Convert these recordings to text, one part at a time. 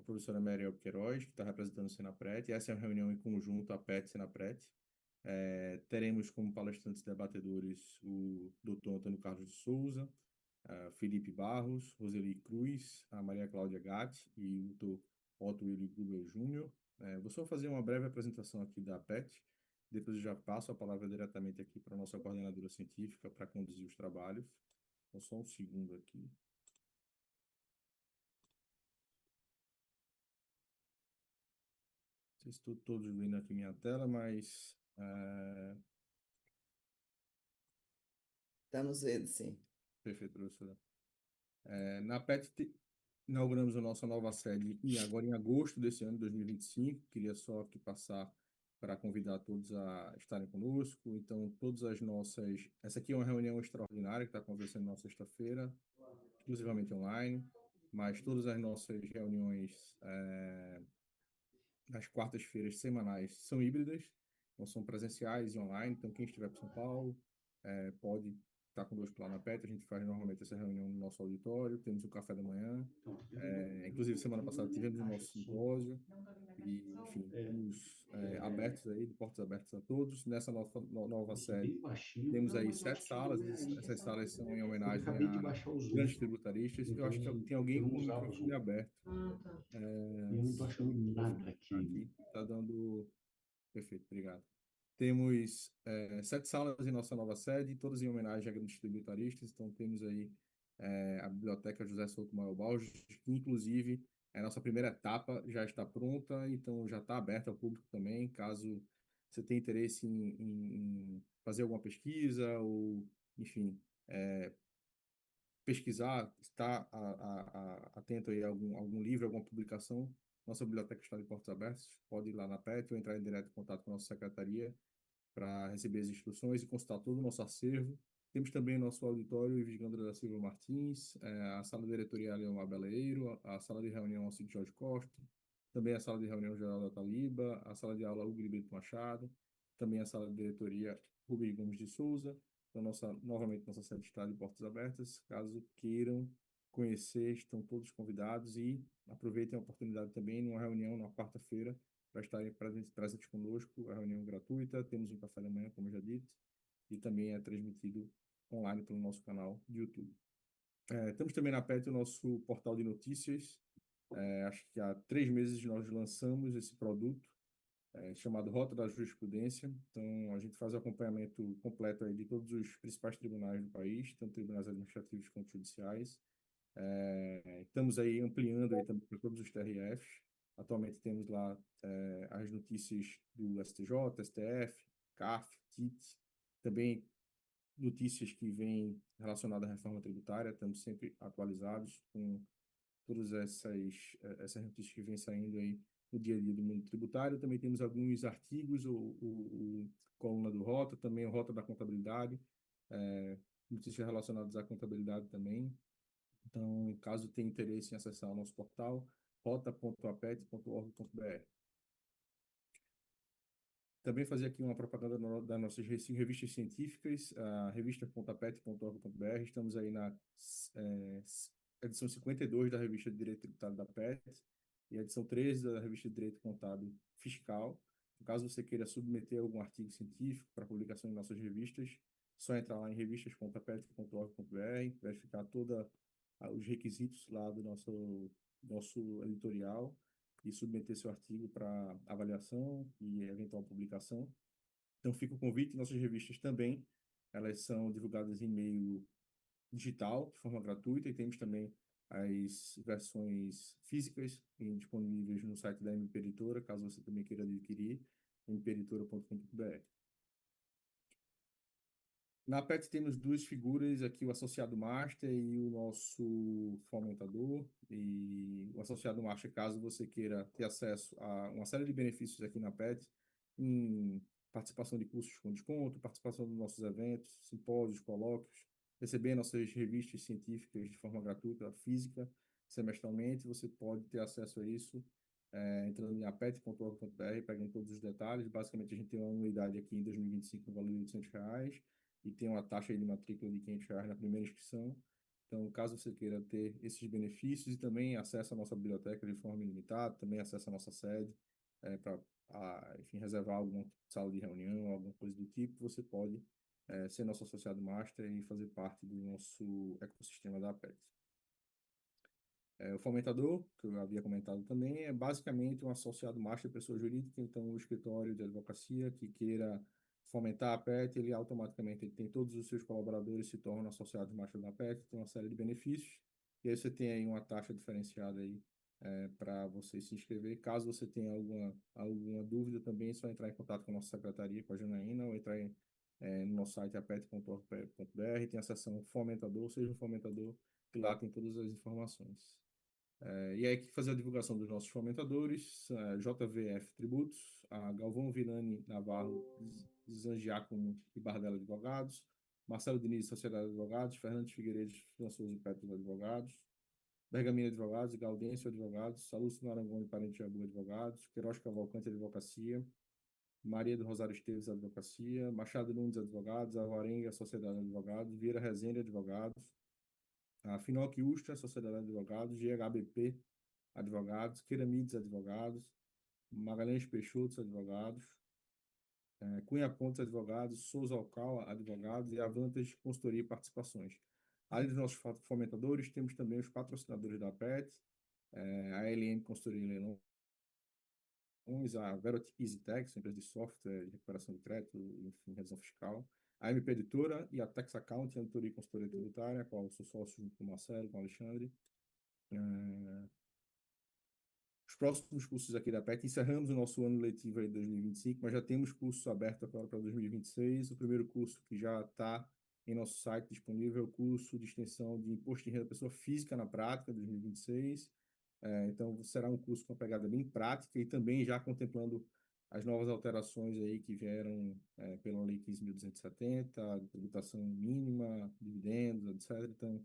professora Meriel Queiroz, que está representando o Senapred, e essa é uma reunião em conjunto, a PET e Senapred. Teremos como palestrantes e debatedores o Dr. Antônio Carlos de Souza, Felipe Barros, Roseli Cruz, a Maria Cláudia Gatti e o Dr. Otto Willy Gruber Júnior. Vou só fazer uma breve apresentação aqui da PET, depois eu já passo a palavra diretamente aqui para a nossa coordenadora científica para conduzir os trabalhos. Então, só um segundo aqui. Não sei se estou todos vendo aqui minha tela, mas Estamos vendo, sim. perfeito, professora. Na PET, inauguramos a nossa nova sede agora em agosto desse ano, 2025. Queria só aqui passar para convidar todos a estarem conosco. Então, todas as nossas. Essa aqui é uma reunião extraordinária que está acontecendo na sexta-feira, exclusivamente online, mas todas as nossas reuniões nas quartas-feiras semanais são híbridas, não são presenciais e online. Então, quem estiver para São Paulo pode estar conosco lá na PET. A gente faz normalmente essa reunião no nosso auditório, temos o café da manhã. Inclusive, semana passada tivemos o nosso simpósio e, enfim, estamos abertos aí, de portas abertas a todos. Nessa nova Comecei sede, bem baixinho, temos não, aí mas eu 7 acho que salas. realmente Essas salas são em eu homenagem acabei de a baixar o Zoom, grandes tributaristas. Eu então acho que tem eu alguém não com o usava o microfone Zoom. aberto. E eu não estou achando Vou nada verificar aqui. aqui. Está dando. Perfeito, obrigado. Temos 7 salas em nossa nova sede, todas em homenagem a grandes tributaristas. Então, temos aí a Biblioteca José Souto Mauro Borges, que, inclusive, a nossa primeira etapa já está pronta, então já está aberta ao público também, caso você tenha interesse em fazer alguma pesquisa ou, enfim, pesquisar, estar atento aí a algum livro, alguma publicação. Nossa biblioteca está de portas abertas, pode ir lá na PET ou entrar em direto contato com a nossa secretaria para receber as instruções e consultar todo o nosso acervo. Temos também nosso auditório Ives Gandra da Silva Martins, a sala diretorial Leomar Beleiro, a sala de reunião Alcide Jorge Costa, também a sala de reunião geral da Taliba, a sala de aula Hugo Brito Machado, também a sala de diretoria Rubem Gomes de Souza. Então, novamente, nossa sede está de portas abertas. Caso queiram conhecer, estão todos convidados e aproveitem a oportunidade também numa reunião na quarta-feira para estarem presentes conosco, a reunião gratuita, temos um café da manhã, como já dito, e também é transmitido online pelo nosso canal de YouTube. Temos também na PET o nosso portal de notícias. Acho que há 3 meses nós lançamos esse produto, chamado Rota da Jurisprudência. Então, a gente faz o acompanhamento completo aí de todos os principais tribunais do país, tanto tribunais administrativos quanto judiciais. Estamos aí ampliando aí também para todos os TRFs. Atualmente temos lá as notícias do STJ, STF, CARF, TIT, também notícias que vêm relacionadas à reforma tributária. Estamos sempre atualizados com todas essas notícias que vêm saindo aí no dia a dia do mundo tributário. Também temos alguns artigos, o coluna do Rota, também o Rota da Contabilidade, notícias relacionadas à contabilidade também. Então, caso tenha interesse em acessar o nosso portal, rota.apet.org.br. Também fazer aqui uma propaganda das nossas revistas científicas, a revista.apet.org.br. Estamos aí na é, edição 52 da revista de Direito Tributário da PET e a edição 13 da revista de Direito Contábil Fiscal. Caso você queira submeter algum artigo científico para publicação em nossas revistas, só entrar lá em revistas.apet.org.br, verificar todos os requisitos lá do nosso editorial e submeter seu artigo para avaliação e eventual publicação. Então, fica o convite. Nossas revistas também, elas são divulgadas em meio digital, de forma gratuita, e temos também as versões físicas disponíveis no site da MP Editora, caso você também queira adquirir, mpeditora.com.br. Na PET temos 2 figuras aqui, o associado master e o nosso fomentador. E o associado master, caso você queira ter acesso a uma série de benefícios aqui na PET, em participação de cursos com desconto, participação dos nossos eventos, simpósios, colóquios, receber nossas revistas científicas de forma gratuita, física, semestralmente. Você pode ter acesso a isso entrando em apet.org.br, pegando todos os detalhes. Basicamente, a gente tem uma anuidade aqui em 2025 no valor de R$ 800 e tem uma taxa de matrícula de R$ 500 na primeira inscrição. Então, caso você queira ter esses benefícios e também acesso à nossa biblioteca de forma ilimitada, também acesso à nossa sede, para, enfim, reservar alguma sala de reunião, alguma coisa do tipo, você pode ser nosso associado master e fazer parte do nosso ecossistema da APET. O fomentador, que eu havia comentado também, é basicamente um associado master pessoa jurídica, então o escritório de advocacia que queira fomentar a PET, ele automaticamente ele tem todos os seus colaboradores se tornam associados master da PET, tem uma série de benefícios, e aí você tem aí uma taxa diferenciada aí para você se inscrever. Caso você tenha alguma dúvida também, é só entrar em contato com a nossa secretaria, com a Janaína, ou entrar no nosso site apet.org.br, tem a seção fomentador, seja um fomentador, que lá tem todas as informações. E aí, fazer a divulgação dos nossos fomentadores, JVF Tributos, a Galvão Virani Navarro, Zangiacomo e Bardella Advogados, Marcelo Diniz, Sociedade de Advogados, Fernandes Figueiredo, Françoso e Petros Advogados, Bergamini Advogados, Gaudêncio Advogados, Salúcio Marangoni, Parente Jabu Advogados, Queiroz Cavalcante Advocacia, Maria do Rosário Esteves Advocacia, Machado Nunes Advogados, Alvarenga Sociedade de Advogados, Vieira Rezende Advogados, a Finoc Ustra, Sociedade de Advogados, GHBP Advogados, Queramides Advogados, Magalhães Peixoto Advogados, Cunha Pontes Advogados, Souza Alcala Advogados e Avantas Consultoria e Participações. Além dos nossos fomentadores, temos também os patrocinadores da PET, a LM Consultoria e Leilões, a Verot EasyTax, empresa de software de recuperação de crédito, enfim, revisão fiscal, a MP Editora e a Tax Account, auditoria e consultoria tributária, a qual eu sou sócio junto com o Marcelo, com o Alexandre. Os próximos cursos aqui da PET, encerramos o nosso ano letivo aí de 2025, mas já temos cursos abertos agora para 2026. O primeiro curso que já está em nosso site disponível é o curso de extensão de Imposto de Renda da Pessoa Física na Prática 2026. Então, será um curso com uma pegada bem prática e também já contemplando as novas alterações aí que vieram pela Lei 15.270, tributação mínima, dividendos, etc. Então,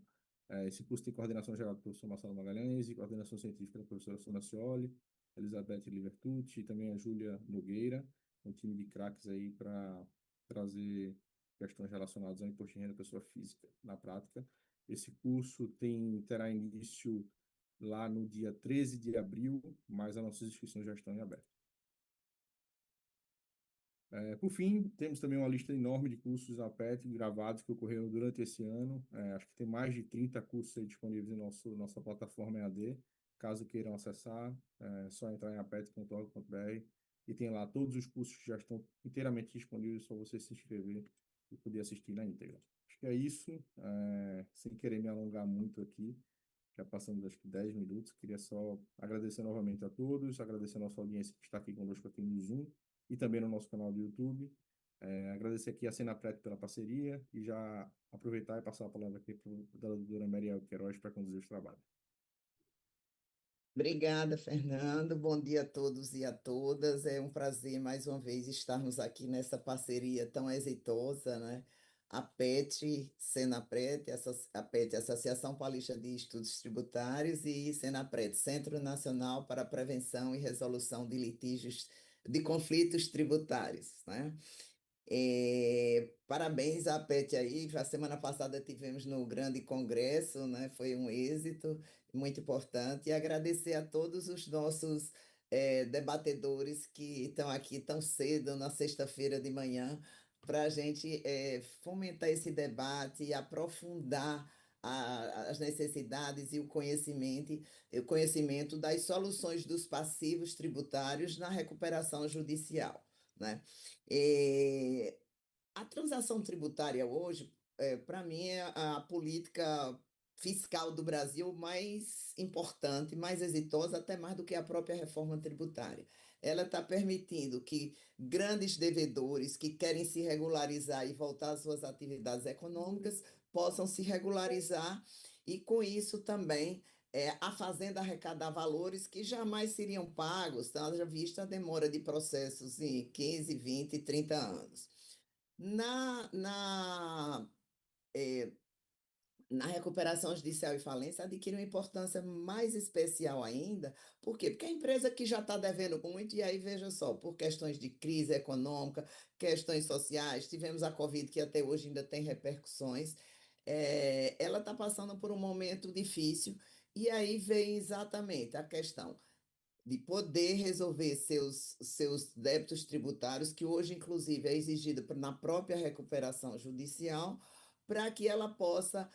esse curso tem coordenação geral do professor Marcelo Magalhães e coordenação científica da professora Sônia Cioli, Elizabeth Livertucci e também a Júlia Nogueira, um time de craques aí para trazer questões relacionadas ao imposto de renda da pessoa física na prática. Esse curso terá início lá no dia 13 de abril, mas as nossas inscrições já estão em aberto. Por fim, temos também uma lista enorme de cursos APET gravados que ocorreram durante esse ano. Acho que tem mais de 30 cursos aí disponíveis em nossa plataforma EAD. Caso queiram acessar, é só entrar em apet.org.br e tem lá todos os cursos que já estão inteiramente disponíveis, só você se inscrever e poder assistir na íntegra. Acho que é isso, sem querer me alongar muito aqui, já passamos acho que 10 minutos. Queria só agradecer novamente a todos, agradecer a nossa audiência que está aqui conosco aqui no Zoom e também no nosso canal do YouTube. Agradecer aqui a Senapred pela parceria e já aproveitar e passar a palavra aqui para a doutora Maria Queiroz para conduzir os trabalhos. Obrigada, Fernando. Bom dia a todos e a todas. É um prazer mais uma vez estarmos aqui nessa parceria tão exitosa, né? A PET, Senapred, a PET, Associação Paulista de Estudos Tributários, e Senapred, Centro Nacional para a Prevenção e Resolução de Litígios de Conflitos Tributários, né? Parabéns à PET aí. A semana passada tivemos no grande congresso, né? Foi um êxito muito importante. E agradecer a todos os nossos debatedores que estão aqui tão cedo, na sexta-feira de manhã, para a gente fomentar esse debate e aprofundar as necessidades e o conhecimento das soluções dos passivos tributários na recuperação judicial, né? E a transação tributária hoje, para mim, é a política fiscal do Brasil mais importante, mais exitosa, até mais do que a própria reforma tributária. Ela está permitindo que grandes devedores que querem se regularizar e voltar às suas atividades econômicas possam se regularizar e, com isso, também a Fazenda arrecadar valores que jamais seriam pagos, haja vista a demora de processos em 15, 20, 30 anos. Na, na, eh, na recuperação judicial e falência, adquire uma importância mais especial ainda. Por quê? Porque a empresa que já está devendo muito, e aí veja só, por questões de crise econômica, questões sociais, tivemos a Covid, que até hoje ainda tem repercussões, ela está passando por um momento difícil, e aí vem exatamente a questão de poder resolver seus débitos tributários, que hoje, inclusive, é exigido na própria recuperação judicial, para que ela possa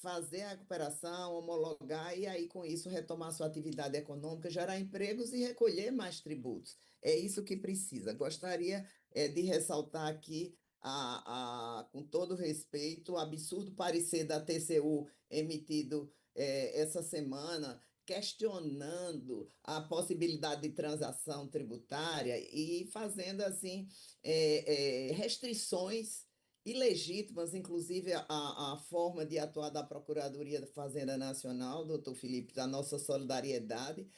fazer a recuperação, homologar e aí, com isso, retomar sua atividade econômica, gerar empregos e recolher mais tributos. É isso que precisa. Gostaria de ressaltar aqui, com todo respeito, o absurdo parecer da TCU emitido essa semana, questionando a possibilidade de transação tributária e fazendo assim restrições ilegítimas, inclusive a forma de atuar da Procuradoria da Fazenda Nacional, doutor Felipe, da nossa solidariedade,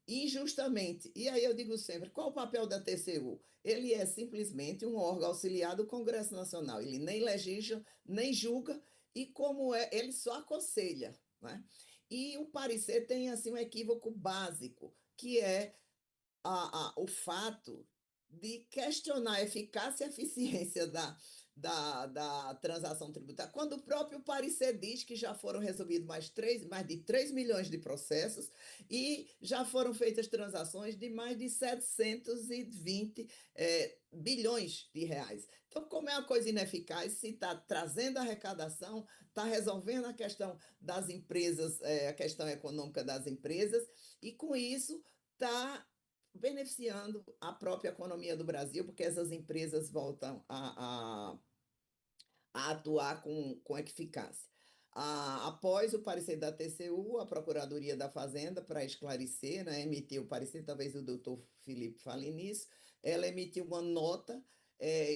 injustamente. E aí eu digo sempre, qual o papel da TCU? Ele é simplesmente um órgão auxiliar do Congresso Nacional. Ele nem legisla, nem julga, e como ele só aconselha, né? E o parecer tem assim um equívoco básico, que é o fato de questionar a eficácia e a eficiência da transação tributária, quando o próprio parecer diz que já foram resolvidos mais de 3 milhões de processos e já foram feitas transações de mais de 720 bilhões de reais. Então, como é uma coisa ineficaz, se está trazendo arrecadação, está resolvendo a questão das empresas, a questão econômica das empresas, e com isso está beneficiando a própria economia do Brasil, porque essas empresas voltam a atuar com eficácia. Após o parecer da TCU, a Procuradoria da Fazenda, para esclarecer, né, emitiu o parecer, talvez o doutor Felipe fale nisso, ela emitiu uma nota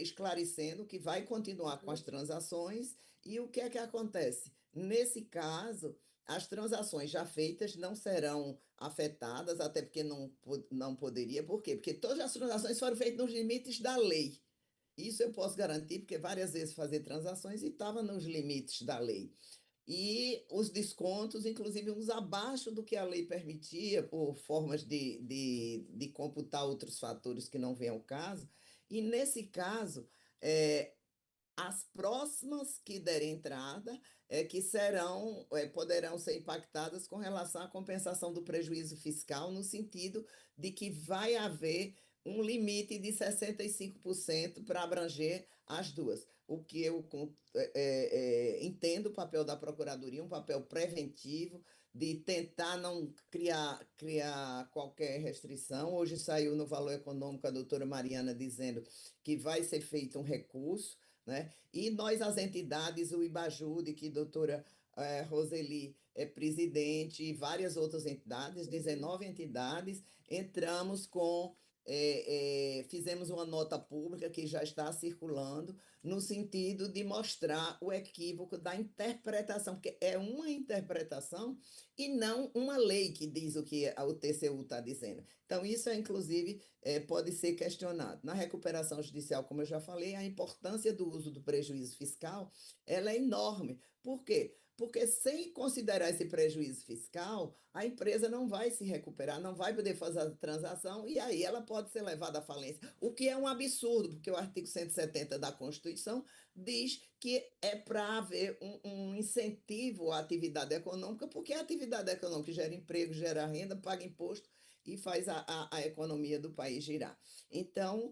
esclarecendo que vai continuar com as transações, e o que é que acontece? Nesse caso, as transações já feitas não serão afetadas, até porque não poderia. Por quê? Porque todas as transações foram feitas nos limites da lei. Isso eu posso garantir, porque várias vezes fazer transações e estava nos limites da lei. E os descontos, inclusive, uns abaixo do que a lei permitia, por formas de computar outros fatores que não vêm ao caso. E, nesse caso, as próximas que derem entrada que poderão ser impactadas com relação à compensação do prejuízo fiscal, no sentido de que vai haver um limite de 65% para abranger as duas. O que eu entendo o papel da Procuradoria, um papel preventivo, de tentar não criar qualquer restrição. Hoje saiu no Valor Econômico a doutora Mariana dizendo que vai ser feito um recurso, né? E nós, as entidades, o IBAJUDE, que a doutora Roseli é presidente, e várias outras entidades, 19 entidades, entramos fizemos uma nota pública que já está circulando, no sentido de mostrar o equívoco da interpretação, porque é uma interpretação e não uma lei que diz o que o TCU está dizendo. Então, isso, inclusive, pode ser questionado. Na recuperação judicial, como eu já falei, a importância do uso do prejuízo fiscal ela é enorme. Por quê? Porque sem considerar esse prejuízo fiscal, a empresa não vai se recuperar, não vai poder fazer a transação e aí ela pode ser levada à falência. O que é um absurdo, porque o artigo 170 da Constituição diz que é para haver um incentivo à atividade econômica, porque a atividade econômica gera emprego, gera renda, paga imposto e faz a economia do país girar. Então,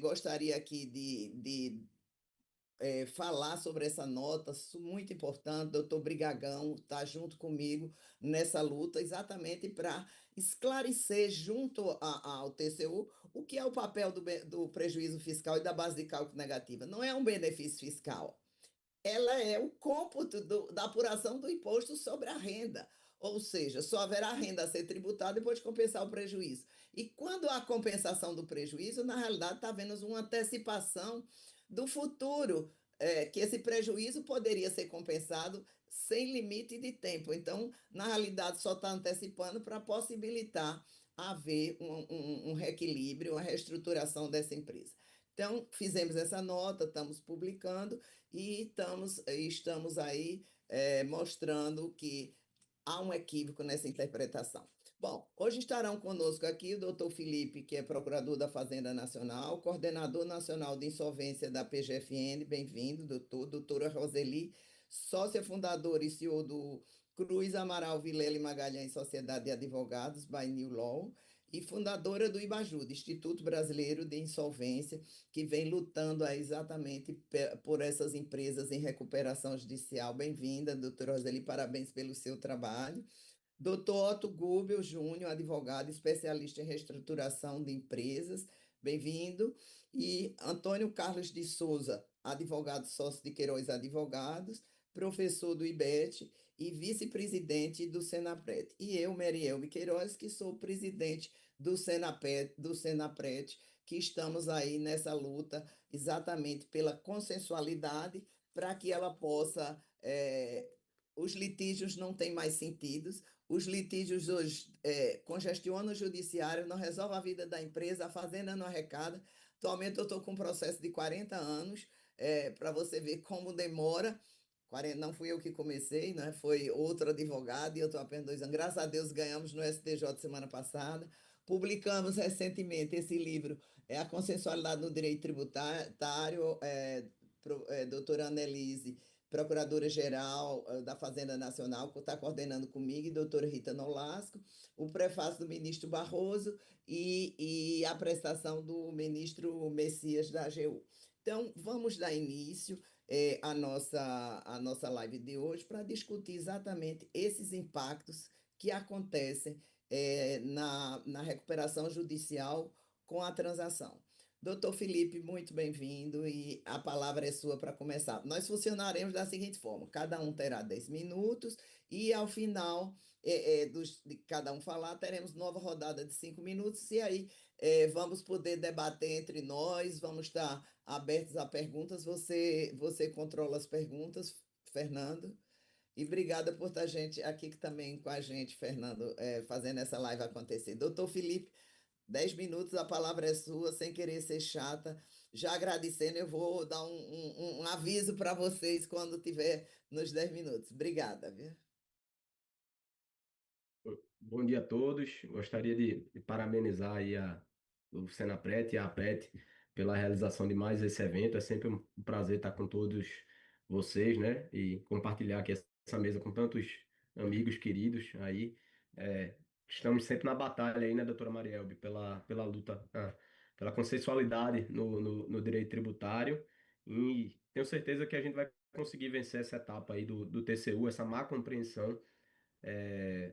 gostaria aqui de falar sobre essa nota, muito importante. Doutor Brigagão está junto comigo nessa luta, exatamente para esclarecer junto ao TCU o que é o papel do prejuízo fiscal e da base de cálculo negativa. Não é um benefício fiscal, ela é o cômputo da apuração do imposto sobre a renda. Ou seja, só haverá renda a ser tributada depois de compensar o prejuízo. E quando há compensação do prejuízo, na realidade está havendo uma antecipação do futuro, que esse prejuízo poderia ser compensado sem limite de tempo. Então, na realidade, só está antecipando para possibilitar haver um reequilíbrio, uma reestruturação dessa empresa. Então, fizemos essa nota, estamos publicando e estamos aí mostrando que há um equívoco nessa interpretação. Bom, hoje estarão conosco aqui o doutor Felipe, que é procurador da Fazenda Nacional, coordenador nacional de insolvência da PGFN, bem-vindo, doutor. Doutora Roseli, sócia fundadora e CEO do Cruz Amaral Vilela e Magalhães Sociedade de Advogados, by New Law, e fundadora do IBAJUD, Instituto Brasileiro de Insolvência, que vem lutando aí exatamente por essas empresas em recuperação judicial. Bem-vinda, doutora Roseli, parabéns pelo seu trabalho. Doutor Otto Gubel Júnior, advogado especialista em reestruturação de empresas, bem-vindo. E Antônio Carlos de Souza, advogado sócio de Queiroz Advogados, professor do IBET e vice-presidente do Senapred. E eu, Merielme Queiroz, que sou presidente do Senapred, que estamos aí nessa luta exatamente pela consensualidade para que ela possa. Os litígios não têm mais sentido, os litígios hoje congestionam o judiciário, não resolve a vida da empresa, a fazenda não arrecada. Atualmente eu estou com um processo de 40 anos, para você ver como demora. 40, não fui eu que comecei, né? Foi outro advogado e eu estou apenas 2 anos. Graças a Deus ganhamos no STJ semana passada. Publicamos recentemente esse livro, A Consensualidade no Direito Tributário, doutora Annelise, Procuradora-Geral da Fazenda Nacional, que está coordenando comigo, e doutora Rita Nolasco, o prefácio do ministro Barroso e a prestação do ministro Messias da AGU. Então, vamos dar início à nossa live de hoje para discutir exatamente esses impactos que acontecem na recuperação judicial com a transação. Doutor Felipe, muito bem-vindo e a palavra é sua para começar. Nós funcionaremos da seguinte forma: cada um terá 10 minutos e, ao final de cada um falar, teremos nova rodada de 5 minutos e aí vamos poder debater entre nós, vamos estar abertos a perguntas. Você controla as perguntas, Fernando. E obrigada por estar aqui também com a gente, Fernando, fazendo essa live acontecer. Doutor Felipe, 10 minutos, a palavra é sua, sem querer ser chata. Já agradecendo, eu vou dar um aviso para vocês quando tiver nos 10 minutos. Obrigada, viu? Bom dia a todos. Gostaria de parabenizar aí o Senapred e a APRET pela realização de mais esse evento. É sempre um prazer estar com todos vocês, né? E compartilhar aqui essa mesa com tantos amigos queridos aí. É, estamos sempre na batalha aí, né, doutora Marielbe, pela luta, pela consensualidade no direito tributário. E tenho certeza que a gente vai conseguir vencer essa etapa aí do TCU, essa má compreensão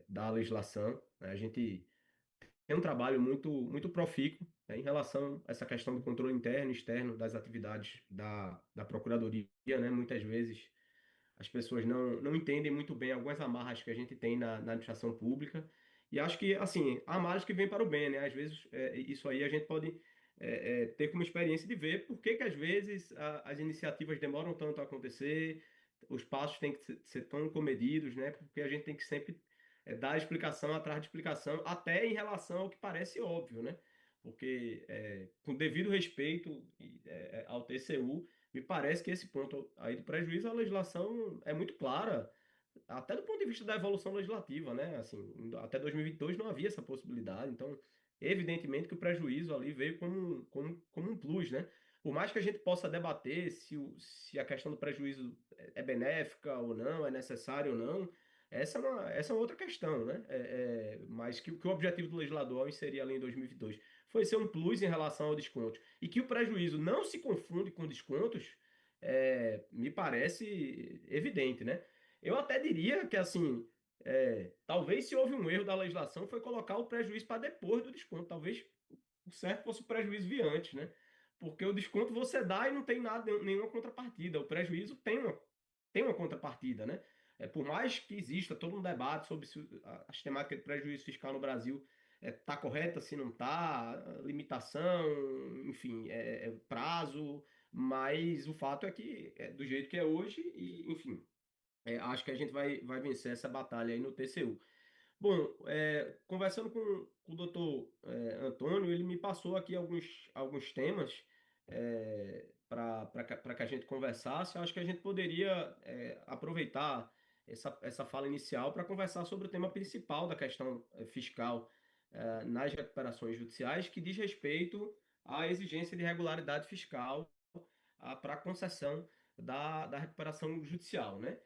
da legislação, né? A gente tem um trabalho muito profícuo, né, em relação a essa questão do controle interno e externo das atividades da Procuradoria, né? Muitas vezes as pessoas não entendem muito bem algumas amarras que a gente tem na administração pública, e acho que, assim, há amarras que vêm para o bem, né? Às vezes, isso aí a gente pode ter como experiência de ver por que às vezes as iniciativas demoram tanto a acontecer, os passos têm que ser tão comedidos, né? Porque a gente tem que sempre dar explicação atrás de explicação, até em relação ao que parece óbvio, né? Porque, com devido respeito ao TCU, me parece que esse ponto aí do prejuízo, a legislação é muito clara, até do ponto de vista da evolução legislativa, né? Assim, até 2022 não havia essa possibilidade, então, evidentemente que o prejuízo ali veio como um plus, né? Por mais que a gente possa debater se a questão do prejuízo é benéfica ou não, é necessária ou não, essa é uma outra questão, né? Mas que o objetivo do legislador ao inserir ali em 2022 foi ser um plus em relação ao desconto, e que o prejuízo não se confunde com descontos, me parece evidente, né? Eu até diria que, assim, talvez se houve um erro da legislação foi colocar o prejuízo para depois do desconto. Talvez o certo fosse o prejuízo vir antes, né? Porque o desconto você dá e não tem nada, nenhuma contrapartida. O prejuízo tem uma contrapartida, né? Por mais que exista todo um debate sobre se a sistemática de prejuízo fiscal no Brasil está correta, se não está, limitação, enfim, prazo, mas o fato é que é do jeito que é hoje e, enfim, acho que a gente vai vencer essa batalha aí no TCU. Bom, conversando com o doutor Antônio, ele me passou aqui alguns temas para que a gente conversasse. Eu acho que a gente poderia aproveitar essa fala inicial para conversar sobre o tema principal da questão fiscal nas recuperações judiciais, que diz respeito à exigência de regularidade fiscal para a concessão da recuperação judicial, né?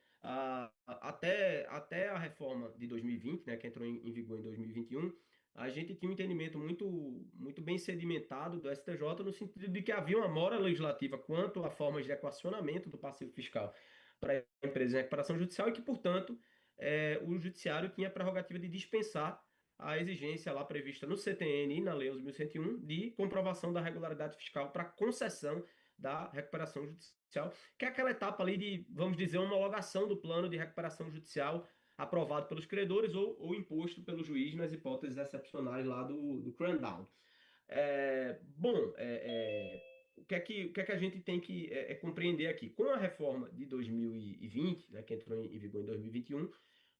até a reforma de 2020, né, que entrou em vigor em 2021, a gente tinha um entendimento muito bem sedimentado do STJ, no sentido de que havia uma mora legislativa quanto a formas de equacionamento do passivo fiscal para empresas em recuperação judicial e que, portanto, o judiciário tinha a prerrogativa de dispensar a exigência lá prevista no CTN e na Lei 11.101 de comprovação da regularidade fiscal para concessão da recuperação judicial, que é aquela etapa ali de, vamos dizer, homologação do plano de recuperação judicial aprovado pelos credores ou imposto pelo juiz nas hipóteses excepcionais lá do cram-down. Bom, o que é que a gente tem que compreender aqui? Com a reforma de 2020, né, que entrou em vigor em 2021,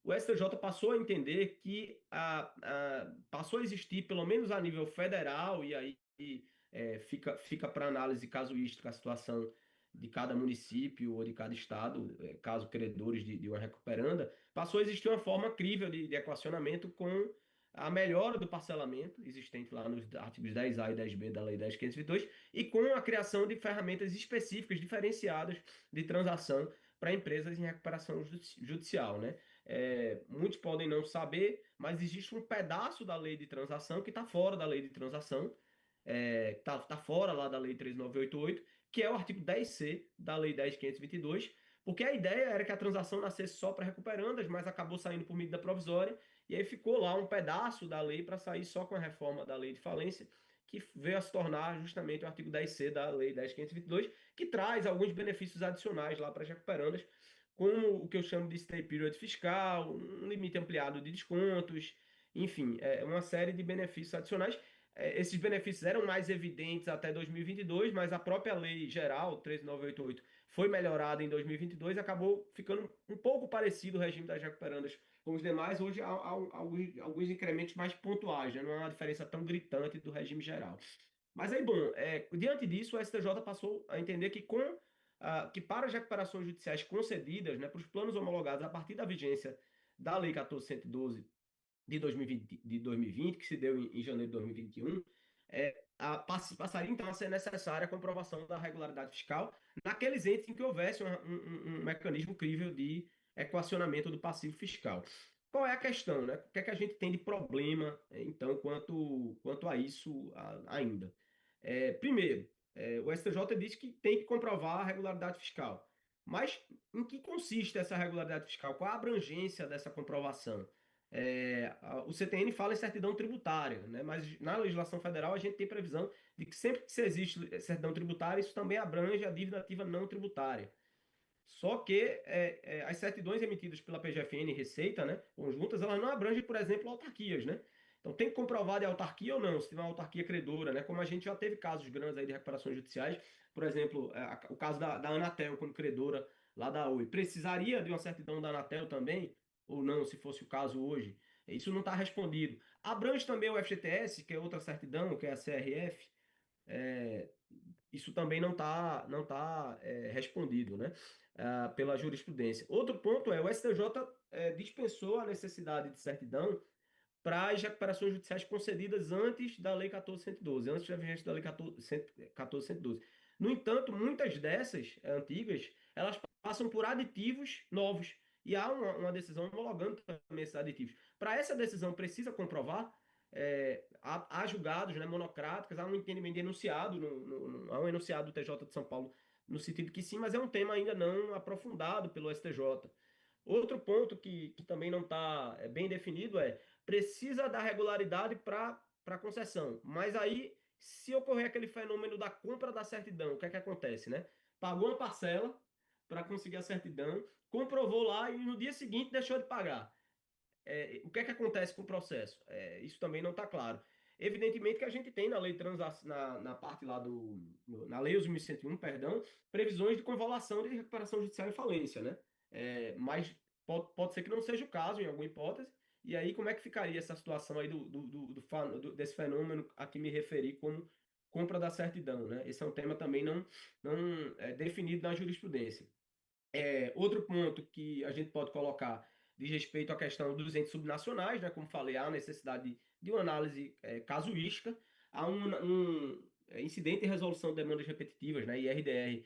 o STJ passou a entender que passou a existir, pelo menos a nível federal, e aí fica para análise casuística a situação de cada município ou de cada estado, caso credores de uma recuperanda, passou a existir uma forma crível de equacionamento com a melhora do parcelamento existente lá nos artigos 10A e 10B da Lei 10.522 e com a criação de ferramentas específicas, diferenciadas de transação para empresas em recuperação judicial, né? Muitos podem não saber, mas existe um pedaço da lei de transação que está fora da lei de transação, tá fora lá da lei 13.988, que é o artigo 10C da lei 10.522, porque a ideia era que a transação nascesse só para recuperandas, mas acabou saindo por medida provisória, e aí ficou lá um pedaço da lei para sair só com a reforma da lei de falência, que veio a se tornar justamente o artigo 10C da lei 10.522, que traz alguns benefícios adicionais lá para as recuperandas, como o que eu chamo de stay period fiscal, um limite ampliado de descontos, enfim, uma série de benefícios adicionais. Esses benefícios eram mais evidentes até 2022, mas a própria lei geral, 13.988, foi melhorada em 2022 e acabou ficando um pouco parecido o regime das recuperandas com os demais. Hoje há alguns incrementos mais pontuais, né? Não é uma diferença tão gritante do regime geral. Mas aí, bom, diante disso, o STJ passou a entender que para as recuperações judiciais concedidas, né, para os planos homologados a partir da vigência da Lei 14.112 de 2020, que se deu em janeiro de 2021, passaria então a ser necessária a comprovação da regularidade fiscal naqueles entes em que houvesse um mecanismo crível de equacionamento do passivo fiscal. Qual é a questão, né? O que é que a gente tem de problema, então, quanto a isso ainda? Primeiro, o STJ diz que tem que comprovar a regularidade fiscal. Mas em que consiste essa regularidade fiscal? Qual a abrangência dessa comprovação? O CTN fala em certidão tributária, né? Mas na legislação federal a gente tem previsão de que sempre que se existe certidão tributária, isso também abrange a dívida ativa não tributária. Só que as certidões emitidas pela PGFN e Receita, né, conjuntas, elas não abrangem, por exemplo, autarquias, né? Então tem que comprovar de autarquia ou não, se tiver uma autarquia credora, né? Como a gente já teve casos grandes aí de recuperações judiciais, por exemplo, o caso da Anatel como credora lá da Oi. Precisaria de uma certidão da Anatel também, ou não, se fosse o caso hoje? Isso não está respondido. Abrange também o FGTS, que é outra certidão, que é a CRF. É, Isso também não tá respondido, né, pela jurisprudência. Outro ponto o STJ dispensou a necessidade de certidão para as recuperações judiciais concedidas antes da Lei 14.112, antes da vigência da Lei 14.112. No entanto, muitas dessas antigas, elas passam por aditivos novos, e há uma decisão homologando também esses aditivos. Para essa decisão, precisa comprovar, há julgados, né, monocráticos, há um entendimento de enunciado, há um enunciado do TJ de São Paulo, no sentido que sim, mas é um tema ainda não aprofundado pelo STJ. Outro ponto que também não está bem definido precisa da regularidade para concessão. Mas aí, se ocorrer aquele fenômeno da compra da certidão, o que é que acontece, né? Pagou uma parcela para conseguir a certidão, comprovou lá e no dia seguinte deixou de pagar. O que é que acontece com o processo? Isso também não está claro. Evidentemente que a gente tem na lei na parte lá na lei 11.101, perdão, previsões de convolução de recuperação judicial e falência, né? Mas pode ser que não seja o caso em alguma hipótese. E aí como é que ficaria essa situação aí desse fenômeno a que me referi como compra da certidão, né? Esse é um tema também não definido na jurisprudência. Outro ponto que a gente pode colocar diz respeito à questão dos entes subnacionais, né? Como falei, há a necessidade de uma análise casuística, há um incidente de resolução de demandas repetitivas, né? IRDR,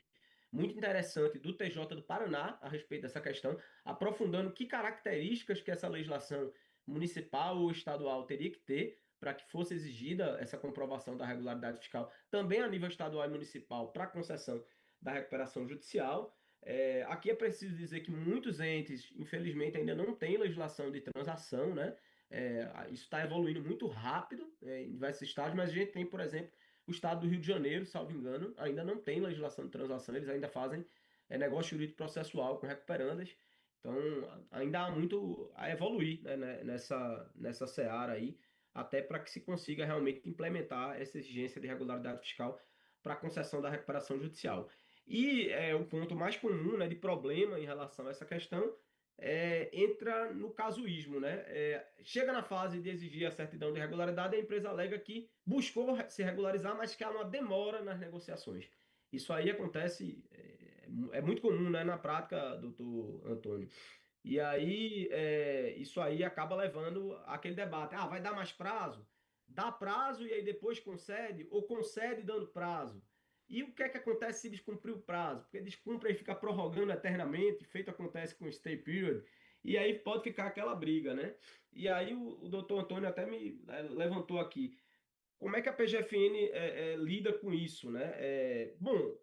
muito interessante do TJ do Paraná a respeito dessa questão, aprofundando que características que essa legislação municipal ou estadual teria que ter para que fosse exigida essa comprovação da regularidade fiscal, também a nível estadual e municipal, para concessão da recuperação judicial. Aqui é preciso dizer que muitos entes, infelizmente, ainda não têm legislação de transação, né? Isso está evoluindo muito rápido, em diversos estados, mas a gente tem, por exemplo, o estado do Rio de Janeiro, salvo engano, ainda não tem legislação de transação, eles ainda fazem negócio jurídico processual com recuperandas. Então, ainda há muito a evoluir, né, nessa seara aí, até para que se consiga realmente implementar essa exigência de regularidade fiscal para a concessão da recuperação judicial. E o ponto mais comum, né, de problema em relação a essa questão entra no casuísmo, né? Chega na fase de exigir a certidão de regularidade, a empresa alega que buscou se regularizar, mas que há uma demora nas negociações. Isso aí acontece, é muito comum, né, na prática, doutor Antônio. E aí, isso aí acaba levando aquele debate. Ah, vai dar mais prazo? Dá prazo e aí depois concede, ou concede dando prazo. E o que é que acontece se descumprir o prazo? Porque descumpre e fica prorrogando eternamente, feito acontece com o stay period, e aí pode ficar aquela briga, né? E aí o doutor Antônio até me levantou aqui. Como é que a PGFN lida com isso, né? Bom,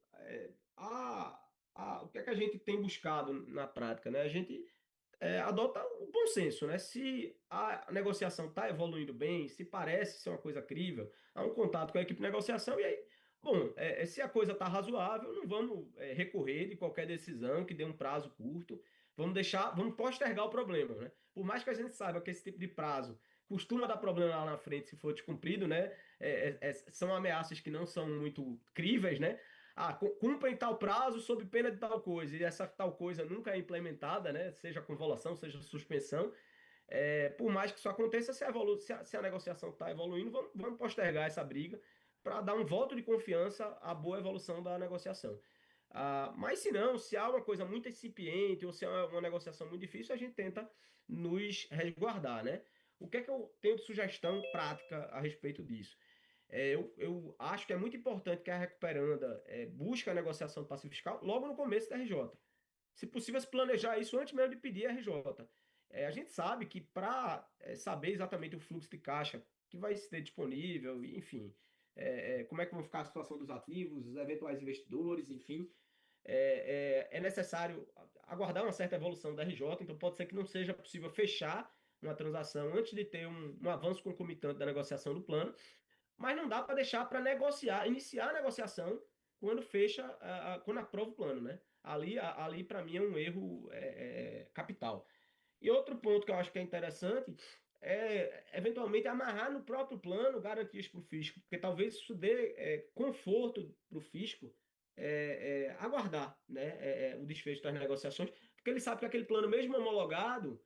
o que é que a gente tem buscado na prática, né? A gente adota o bom senso, né? Se a negociação está evoluindo bem, se parece ser uma coisa crível, há um contato com a equipe de negociação e aí, bom, se a coisa está razoável, não vamos recorrer de qualquer decisão que dê um prazo curto, vamos postergar o problema, né? Por mais que a gente saiba que esse tipo de prazo costuma dar problema lá na frente se for descumprido, né? São ameaças que não são muito críveis, né? Cumpra em tal prazo sob pena de tal coisa, e essa tal coisa nunca é implementada, né? Seja com convolução, seja suspensão. Por mais que isso aconteça, se a negociação está evoluindo, vamos postergar essa briga para dar um voto de confiança à boa evolução da negociação. Mas se não, se há uma coisa muito incipiente ou se há uma negociação muito difícil, a gente tenta nos resguardar, né? O que é que eu tenho de sugestão prática a respeito disso? Eu acho que é muito importante que a recuperanda busque a negociação do passivo fiscal logo no começo da RJ. Se possível, se planejar isso antes mesmo de pedir a RJ. A gente sabe que para saber exatamente o fluxo de caixa que vai ser disponível, enfim, como é que vai ficar a situação dos ativos, os eventuais investidores, enfim, é necessário aguardar uma certa evolução da RJ, então pode ser que não seja possível fechar uma transação antes de ter um avanço concomitante da negociação do plano, mas não dá para deixar para negociar, iniciar a negociação quando fecha, quando aprova o plano, né? Ali para mim é um erro capital. E outro ponto que eu acho que é interessante eventualmente amarrar no próprio plano garantias para o fisco, porque talvez isso dê conforto para o fisco aguardar, né, o desfecho das negociações, porque ele sabe que aquele plano, mesmo homologado,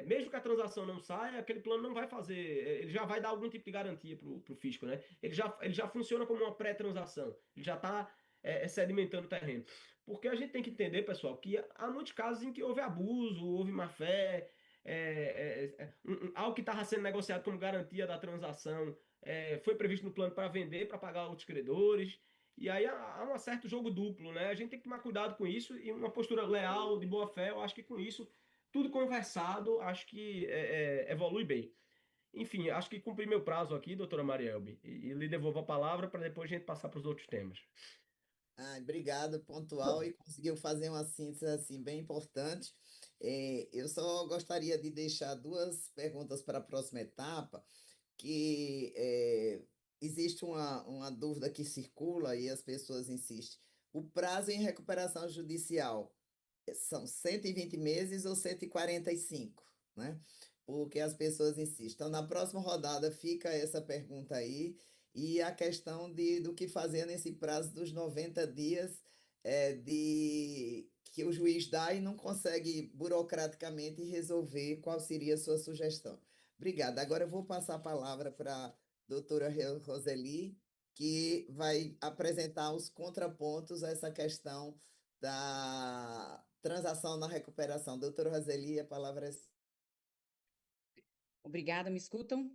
mesmo que a transação não saia, aquele plano não vai fazer, ele já vai dar algum tipo de garantia para o fisco, né? Ele já funciona como uma pré-transação, ele já está sedimentando o terreno. Porque a gente tem que entender, pessoal, que há muitos casos em que houve abuso, houve má-fé, algo que estava sendo negociado como garantia da transação foi previsto no plano para vender, para pagar outros credores. E aí há um certo jogo duplo, né? A gente tem que tomar cuidado com isso e uma postura leal, de boa fé, eu acho que com isso, tudo conversado, acho que evolui bem. Enfim, acho que cumpri meu prazo aqui, doutora Marielbe, e lhe devolvo a palavra para depois a gente passar para os outros temas. Obrigado, pontual, e conseguiu fazer uma síntese assim bem importante. Eu só gostaria de deixar duas perguntas para a próxima etapa, que existe uma dúvida que circula e as pessoas insistem. O prazo em recuperação judicial são 120 meses ou 145, né? Porque as pessoas insistem. Então, na próxima rodada fica essa pergunta aí e a questão do que fazer nesse prazo dos 90 dias de que o juiz dá e não consegue burocraticamente resolver qual seria a sua sugestão. Obrigada. Agora eu vou passar a palavra para a doutora Roseli, que vai apresentar os contrapontos a essa questão da transação na recuperação. Doutora Roseli, a palavra é... Obrigada, me escutam?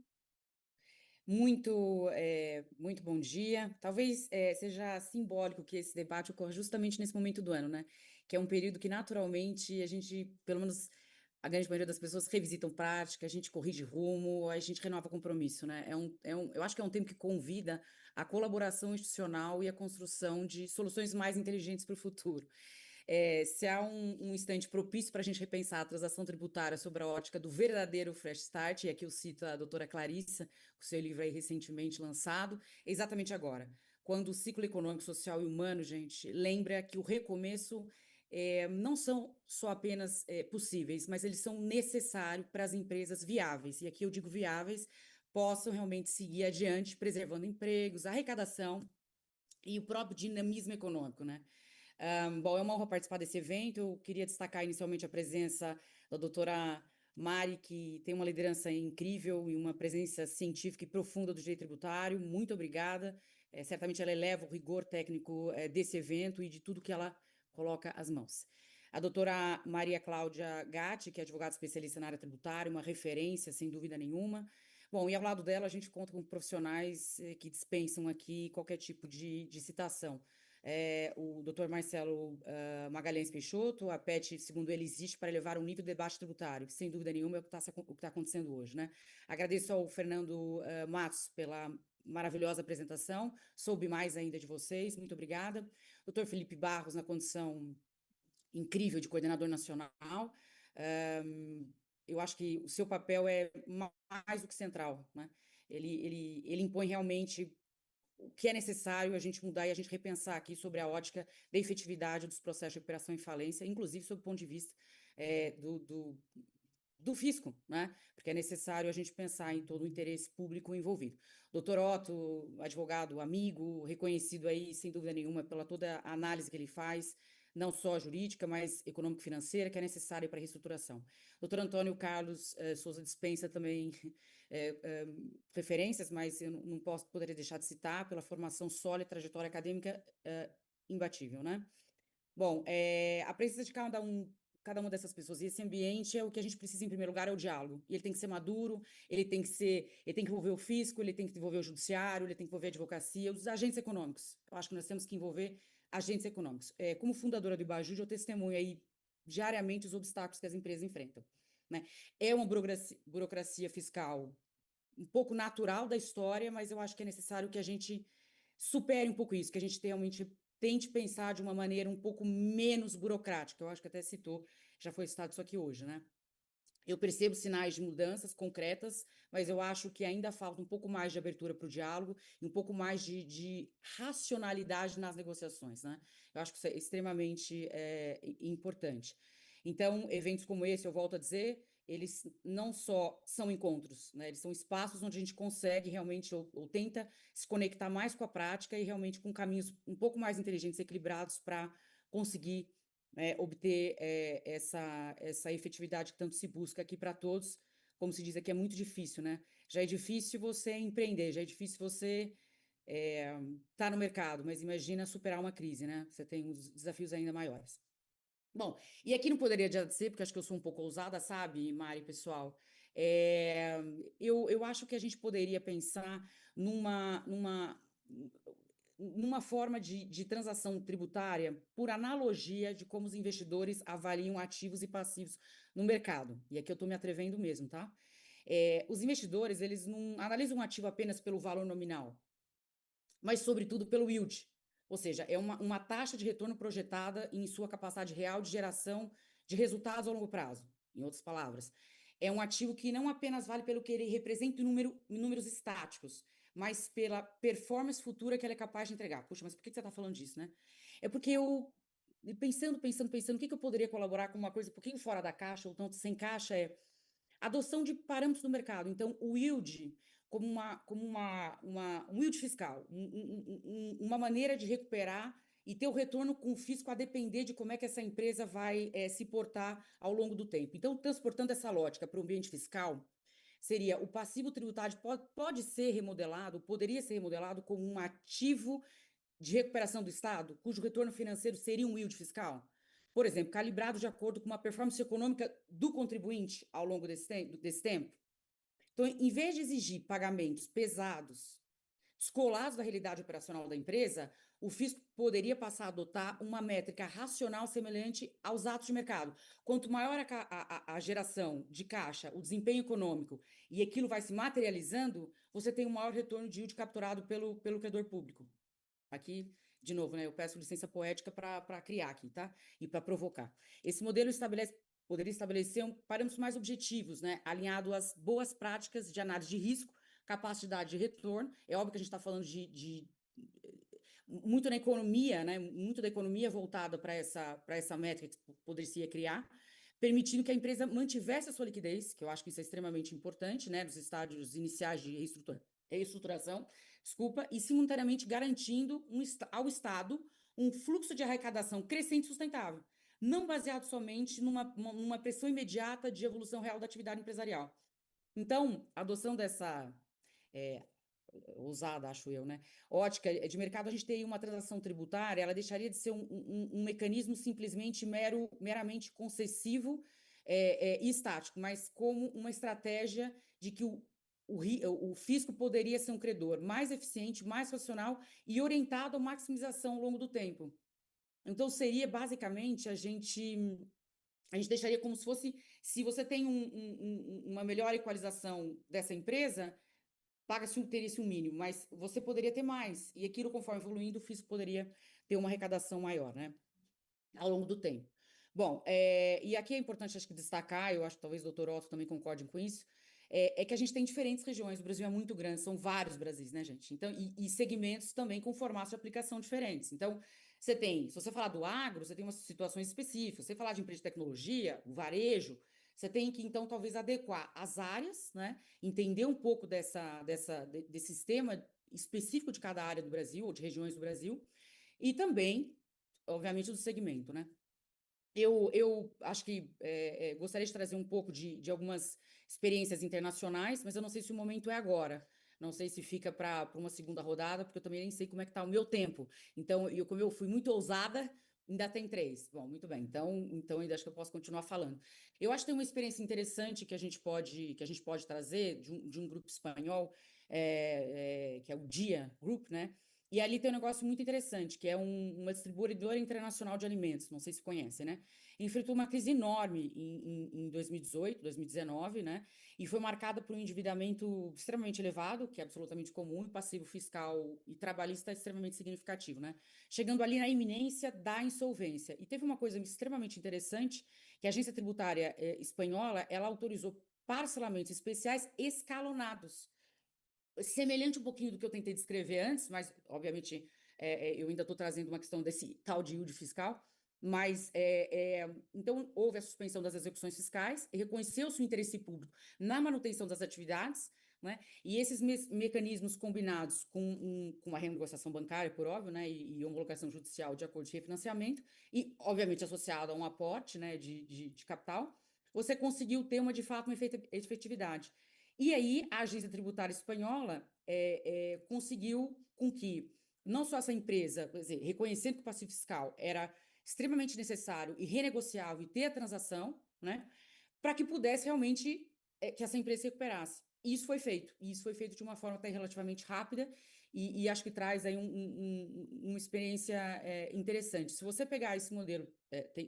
Muito bom dia. Talvez seja simbólico que esse debate ocorra justamente nesse momento do ano, né? Que é um período que naturalmente a gente, pelo menos a grande maioria das pessoas, revisitam prática, a gente corrige rumo, a gente renova compromisso, né? Eu acho que é um tempo que convida a colaboração institucional e a construção de soluções mais inteligentes para o futuro. Se há um instante propício para a gente repensar a transação tributária sobre a ótica do verdadeiro fresh start, e aqui eu cito a doutora Clarissa, com seu livro aí recentemente lançado, é exatamente agora, quando o ciclo econômico, social e humano, gente, lembra que o recomeço não são só apenas possíveis, mas eles são necessários para as empresas viáveis, e aqui eu digo viáveis, possam realmente seguir adiante, preservando empregos, arrecadação e o próprio dinamismo econômico, né? Bom, é uma honra participar desse evento. Eu queria destacar inicialmente a presença da doutora Mari, que tem uma liderança incrível e uma presença científica e profunda do direito tributário. Muito obrigada. Certamente ela eleva o rigor técnico desse evento e de tudo que ela coloca às mãos. A doutora Maria Cláudia Gatti, que é advogada especialista na área tributária, uma referência, sem dúvida nenhuma. Bom, e ao lado dela a gente conta com profissionais que dispensam aqui qualquer tipo de citação. O Dr. Marcelo Magalhães Peixoto, a PET, segundo ele, existe para elevar o nível de debate tributário, que sem dúvida nenhuma é o que está acontecendo hoje, né? Agradeço ao Fernando Matos pela maravilhosa apresentação, soube mais ainda de vocês, muito obrigada. Dr. Felipe Barros, na condição incrível de coordenador nacional, eu acho que o seu papel é mais do que central, né? Ele impõe realmente o que é necessário a gente mudar e a gente repensar aqui sobre a ótica da efetividade dos processos de recuperação e falência, inclusive sob o ponto de vista do fisco, né? Porque é necessário a gente pensar em todo o interesse público envolvido. Doutor Otto, advogado, amigo, reconhecido aí, sem dúvida nenhuma, pela toda a análise que ele faz, não só jurídica, mas econômico-financeira, que é necessária para a reestruturação. Doutor Antônio Carlos Souza dispensa também referências, mas eu não poderia deixar de citar pela formação sólida e trajetória acadêmica imbatível, né? Bom, a presença de cada uma dessas pessoas e esse ambiente é o que a gente precisa em primeiro lugar, é o diálogo. E ele tem que ser maduro, ele tem que envolver o fisco, ele tem que envolver o judiciário, ele tem que envolver a advocacia, os agentes econômicos. Eu acho que nós temos que envolver agentes econômicos. Como fundadora do Ibajude, eu testemunho aí diariamente os obstáculos que as empresas enfrentam, né? É uma burocracia fiscal um pouco natural da história, mas eu acho que é necessário que a gente supere um pouco isso, que a gente realmente tente pensar de uma maneira um pouco menos burocrática. Eu acho que até citou, já foi citado isso aqui hoje, né? Eu percebo sinais de mudanças concretas, mas eu acho que ainda falta um pouco mais de abertura para o diálogo e um pouco mais de racionalidade nas negociações, né? Eu acho que isso é extremamente importante. Então, eventos como esse, eu volto a dizer, eles não só são encontros, né? Eles são espaços onde a gente consegue realmente, ou tenta se conectar mais com a prática e realmente com caminhos um pouco mais inteligentes e equilibrados para conseguir obter essa efetividade que tanto se busca aqui para todos. Como se diz aqui, é muito difícil, né? Já é difícil você empreender, já é difícil você estar no mercado, mas imagina superar uma crise, né? Você tem uns desafios ainda maiores. Bom, e aqui não poderia deixar de ser, porque acho que eu sou um pouco ousada, sabe, Mari, pessoal? Eu acho que a gente poderia pensar numa forma de transação tributária por analogia de como os investidores avaliam ativos e passivos no mercado. E aqui eu estou me atrevendo mesmo, tá? Os investidores, eles não analisam um ativo apenas pelo valor nominal, mas, sobretudo, pelo yield. Ou seja, é uma taxa de retorno projetada em sua capacidade real de geração de resultados a longo prazo. Em outras palavras, é um ativo que não apenas vale pelo que ele representa em números estáticos, mas pela performance futura que ele é capaz de entregar. Puxa, mas por que você está falando disso, né? É porque eu, pensando, o que eu poderia colaborar com uma coisa um pouquinho fora da caixa, ou tanto sem caixa, adoção de parâmetros do mercado. Então, o yield como um yield fiscal, uma maneira de recuperar e ter o retorno com o fisco a depender de como é que essa empresa vai se portar ao longo do tempo. Então, transportando essa lógica para o ambiente fiscal, seria o passivo tributário pode ser remodelado, poderia ser remodelado como um ativo de recuperação do Estado, cujo retorno financeiro seria um yield fiscal? Por exemplo, calibrado de acordo com uma performance econômica do contribuinte ao longo desse tempo? Então, em vez de exigir pagamentos pesados, descolados da realidade operacional da empresa, o fisco poderia passar a adotar uma métrica racional semelhante aos atos de mercado. Quanto maior a geração de caixa, o desempenho econômico, e aquilo vai se materializando, você tem um maior retorno de yield capturado pelo credor público. Aqui, de novo, né, eu peço licença poética para criar aqui, tá? E para provocar. Esse modelo poderia estabelecer parâmetros mais objetivos, né, alinhado às boas práticas de análise de risco, capacidade de retorno. É óbvio que a gente está falando muito na economia, né, muito da economia voltada para essa métrica que poderia criar, permitindo que a empresa mantivesse a sua liquidez, que eu acho que isso é extremamente importante, né, nos estádios iniciais de reestruturação, e simultaneamente garantindo ao Estado um fluxo de arrecadação crescente e sustentável, não baseado somente numa pressão imediata de evolução real da atividade empresarial. Então, a adoção dessa ousada, acho eu, né, ótica de mercado, a gente teria uma transação tributária, ela deixaria de ser um mecanismo simplesmente meramente concessivo e estático, mas como uma estratégia de que o fisco poderia ser um credor mais eficiente, mais racional e orientado à maximização ao longo do tempo. Então, seria basicamente a gente deixaria como se fosse, se você tem uma melhor equalização dessa empresa, teria-se um mínimo, mas você poderia ter mais, e aquilo, conforme evoluindo, o fisco poderia ter uma arrecadação maior, né, ao longo do tempo. Bom, e aqui é importante, acho que destacar, eu acho que talvez o doutor Otto também concorde com isso, é que a gente tem diferentes regiões, o Brasil é muito grande, são vários Brasis, né, gente? Então, e segmentos também com formatos de aplicação diferentes. Então, se você falar do agro, você tem umas situações específicas. Se você falar de empresa de tecnologia, o varejo, você tem que, então, talvez adequar as áreas, né? Entender um pouco desse sistema específico de cada área do Brasil, ou de regiões do Brasil, e também, obviamente, do segmento, né? Eu acho que gostaria de trazer um pouco de algumas experiências internacionais, mas eu não sei se o momento é agora. Não sei se fica para uma segunda rodada, porque eu também nem sei como é que está o meu tempo. Então, como eu fui muito ousada, ainda tem 3. Bom, muito bem. Então ainda acho que eu posso continuar falando. Eu acho que tem uma experiência interessante que a gente pode trazer de um grupo espanhol, que é o DIA Group, né? E ali tem um negócio muito interessante, que é uma distribuidora internacional de alimentos, não sei se conhece, né? Enfrentou uma crise enorme em 2018, 2019, né? E foi marcada por um endividamento extremamente elevado, que é absolutamente comum, e passivo fiscal e trabalhista extremamente significativo, né? Chegando ali na iminência da insolvência. E teve uma coisa extremamente interessante, que a agência tributária espanhola, ela autorizou parcelamentos especiais escalonados, semelhante um pouquinho do que eu tentei descrever antes, mas, obviamente, eu ainda estou trazendo uma questão desse tal de yield fiscal, mas, então, houve a suspensão das execuções fiscais, reconheceu-se o interesse público na manutenção das atividades, né? E esses mecanismos combinados com uma renegociação bancária, por óbvio, né? E homologação judicial de acordo de refinanciamento, e, obviamente, associado a um aporte, né? de capital, você conseguiu ter, de fato, uma efetividade. E aí, a agência tributária espanhola conseguiu com que, não só essa empresa, quer dizer, reconhecendo que o passivo fiscal era extremamente necessário e renegociável e ter a transação, né, para que pudesse realmente que essa empresa se recuperasse. E isso foi feito. E isso foi feito de uma forma até relativamente rápida e acho que traz aí uma experiência interessante. Se você pegar esse modelo,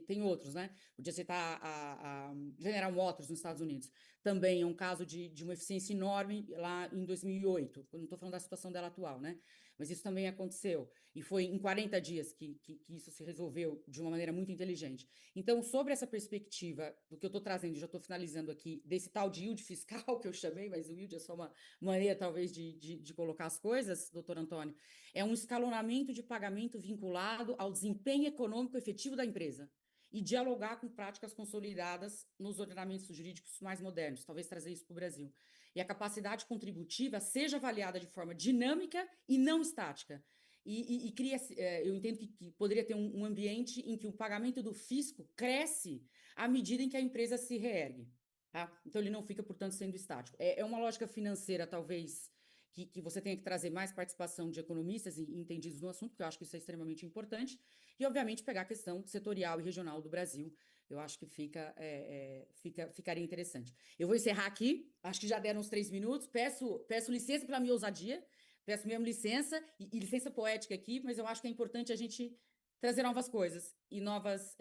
tem outros, né? Podia citar a General Motors nos Estados Unidos. Também é um caso de uma eficiência enorme lá em 2008. Eu não estou falando da situação dela atual, né? Mas isso também aconteceu. E foi em 40 dias que isso se resolveu de uma maneira muito inteligente. Então, sobre essa perspectiva do que eu estou trazendo, já estou finalizando aqui, desse tal de yield fiscal que eu chamei, mas o yield é só uma maneira, talvez, de colocar as coisas, doutor Antônio, é um escalonamento de pagamento vinculado ao desempenho econômico efetivo da empresa e dialogar com práticas consolidadas nos ordenamentos jurídicos mais modernos, talvez trazer isso para o Brasil. E a capacidade contributiva seja avaliada de forma dinâmica e não estática. E cria, eu entendo que poderia ter um ambiente em que o pagamento do fisco cresce à medida em que a empresa se reergue. Tá? Então, ele não fica, portanto, sendo estático. É uma lógica financeira, talvez, que você tenha que trazer mais participação de economistas e entendidos no assunto, porque eu acho que isso é extremamente importante, e, obviamente, pegar a questão setorial e regional do Brasil, Eu acho que ficaria interessante. Eu vou encerrar aqui, acho que já deram uns 3 minutos. Peço licença pela minha ousadia, peço mesmo licença, e licença poética aqui, mas eu acho que é importante a gente trazer novas coisas e novas,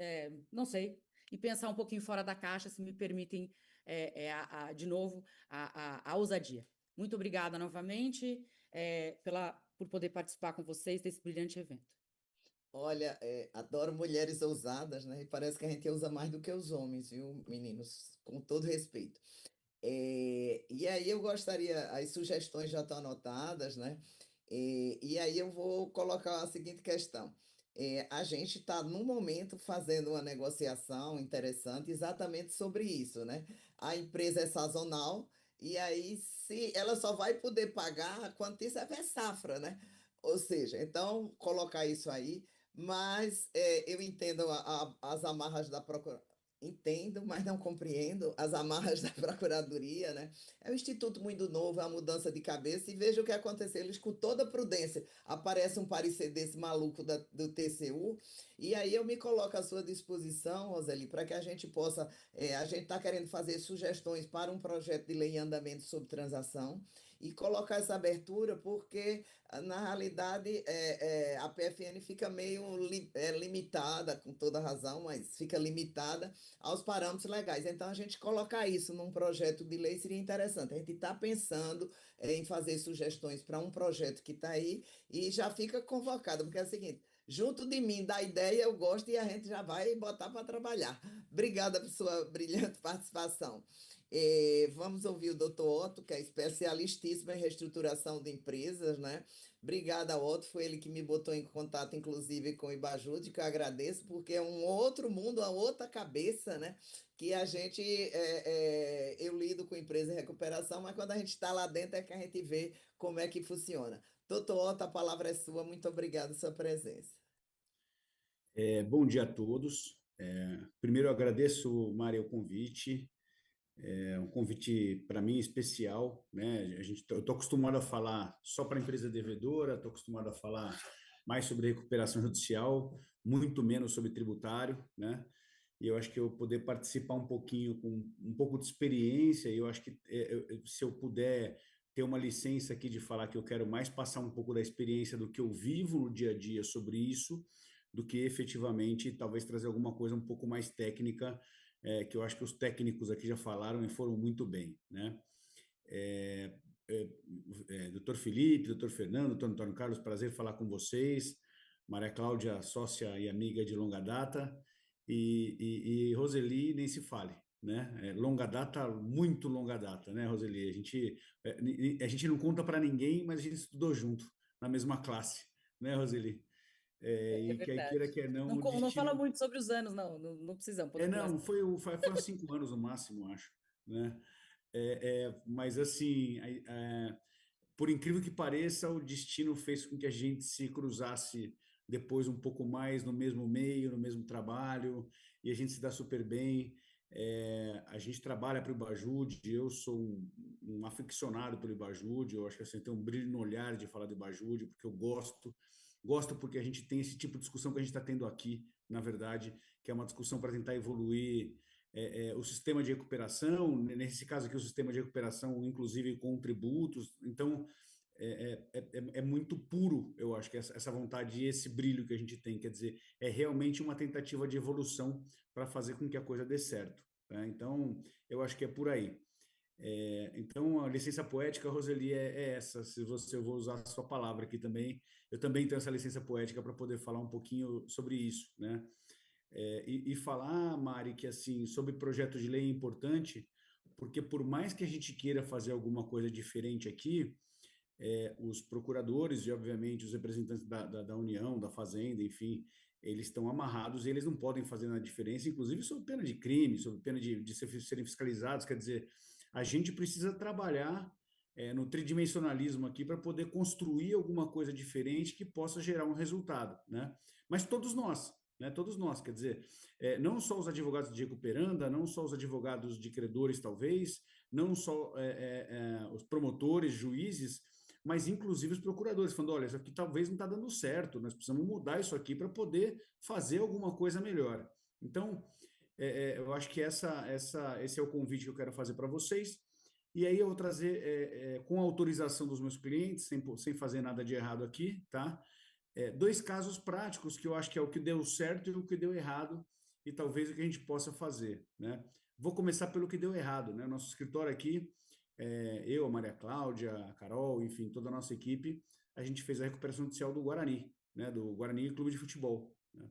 não sei, e pensar um pouquinho fora da caixa, se me permitem, de novo, a ousadia. Muito obrigada novamente, por poder participar com vocês desse brilhante evento. Olha, adoro mulheres ousadas, né? E parece que a gente usa mais do que os homens, viu, meninos? Com todo respeito. E aí eu gostaria, as sugestões já estão anotadas, né? E aí eu vou colocar a seguinte questão. A gente está, no momento, fazendo uma negociação interessante exatamente sobre isso, né? A empresa é sazonal, e aí se ela só vai poder pagar quando tiver safra, né? Ou seja, então colocar isso aí, mas eu entendo as amarras da procura. Entendo, mas não compreendo as amarras da Procuradoria, né? É um instituto muito novo, é uma mudança de cabeça, e veja o que aconteceu. Eles, com toda prudência, aparece um parecer desse maluco do TCU, e aí eu me coloco à sua disposição, Roseli, para que a gente possa. A gente está querendo fazer sugestões para um projeto de lei em andamento sobre transação e colocar essa abertura, porque na realidade, a PFN fica meio limitada, com toda razão, mas fica limitada aos parâmetros legais. Então, a gente colocar isso num projeto de lei seria interessante. A gente está pensando em fazer sugestões para um projeto que está aí e já fica convocado, porque é o seguinte. Junto de mim, da ideia, eu gosto e a gente já vai botar para trabalhar. Obrigada por sua brilhante participação. Vamos ouvir o doutor Otto, que é especialistíssimo em reestruturação de empresas, né? Obrigada, Otto. Foi ele que me botou em contato, inclusive, com o Ibajude, que eu agradeço, porque é um outro mundo, uma outra cabeça, né? Que a gente, eu lido com empresa em recuperação, mas quando a gente está lá dentro é que a gente vê como é que funciona. Doutor Otto, a palavra é sua. Muito obrigada pela sua presença. Bom dia a todos. Primeiro, eu agradeço, Mário, o convite. É um convite para mim especial, né? Eu estou acostumado a falar só para a empresa devedora, estou acostumado a falar mais sobre recuperação judicial, muito menos sobre tributário, né? E eu acho que eu poder participar um pouquinho com um pouco de experiência, e eu acho que se eu puder ter uma licença aqui de falar que eu quero mais passar um pouco da experiência do que eu vivo no dia a dia sobre isso, do que efetivamente talvez trazer alguma coisa um pouco mais técnica, que eu acho que os técnicos aqui já falaram e foram muito bem, né? Doutor Felipe, doutor Fernando, doutor Antônio Carlos, prazer falar com vocês. Maria Cláudia, sócia e amiga de longa data, e Roseli, nem se fale, né? Longa data, muito longa data, né, Roseli? A gente não conta para ninguém, mas a gente estudou junto, na mesma classe, né, Roseli? É E quer verdade. queira, quer não, o Não fala destino. muito sobre os anos, não precisamos, podemos Não, conversar. foram 5 anos no máximo, acho, né? Mas assim, por incrível que pareça, o destino fez com que a gente se cruzasse depois um pouco mais no mesmo meio, no mesmo trabalho, e a gente se dá super bem. A gente trabalha para o Ibajude, eu sou um aficionado pelo Ibajude, eu acho que assim, tem um brilho no olhar de falar do Ibajude, porque eu gosto porque a gente tem esse tipo de discussão que a gente está tendo aqui, na verdade, que é uma discussão para tentar evoluir o sistema de recuperação, nesse caso aqui, o sistema de recuperação, inclusive com tributos. Então, é muito puro, eu acho, que essa vontade e esse brilho que a gente tem. Quer dizer, é realmente uma tentativa de evolução para fazer com que a coisa dê certo. Tá? Então, eu acho que é por aí. Então, a licença poética, Roseli, essa. Se você, eu vou usar a sua palavra aqui também. Eu também tenho essa licença poética para poder falar um pouquinho sobre isso, né? E falar, Mari, que assim, sobre projeto de lei é importante, porque por mais que a gente queira fazer alguma coisa diferente aqui, os procuradores e, obviamente, os representantes da União, da Fazenda, enfim, eles estão amarrados e eles não podem fazer nada diferença, inclusive sob pena de crime, sob pena de serem fiscalizados. Quer dizer, a gente precisa trabalhar no tridimensionalismo aqui para poder construir alguma coisa diferente que possa gerar um resultado, né? Mas todos nós, né? Todos nós, quer dizer, não só os advogados de recuperanda, não só os advogados de credores, talvez, não só os promotores, juízes, mas inclusive os procuradores, falando, olha, isso aqui talvez não está dando certo, nós precisamos mudar isso aqui para poder fazer alguma coisa melhor. Então, eu acho que esse é o convite que eu quero fazer para vocês. E aí eu vou trazer, com a autorização dos meus clientes, sem fazer nada de errado aqui, tá? Dois casos práticos que eu acho que é o que deu certo e o que deu errado, e talvez o que a gente possa fazer, né? Vou começar pelo que deu errado, né? Nosso escritório aqui, eu, a Maria Cláudia, a Carol, enfim, toda a nossa equipe, a gente fez a recuperação judicial do Guarani, né? Do Guarani Clube de Futebol, né?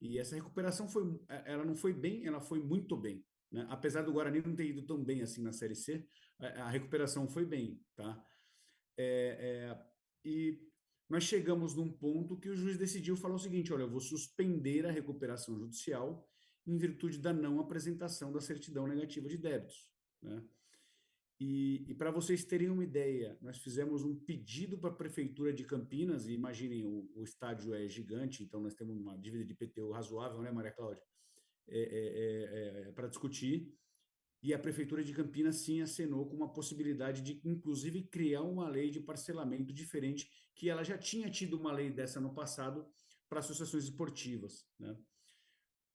E essa recuperação ela não foi bem, ela foi muito bem, né? Apesar do Guarani não ter ido tão bem assim na Série C, a recuperação foi bem, tá? E nós chegamos num ponto que o juiz decidiu falar o seguinte: olha, eu vou suspender a recuperação judicial em virtude da não apresentação da certidão negativa de débitos, né? E para vocês terem uma ideia, nós fizemos um pedido para a Prefeitura de Campinas, e imaginem, o estádio é gigante, então nós temos uma dívida de IPTU razoável, né, Maria Cláudia? Para discutir, e a Prefeitura de Campinas sim acenou com uma possibilidade de, inclusive, criar uma lei de parcelamento diferente, que ela já tinha tido uma lei dessa no passado para associações esportivas, né?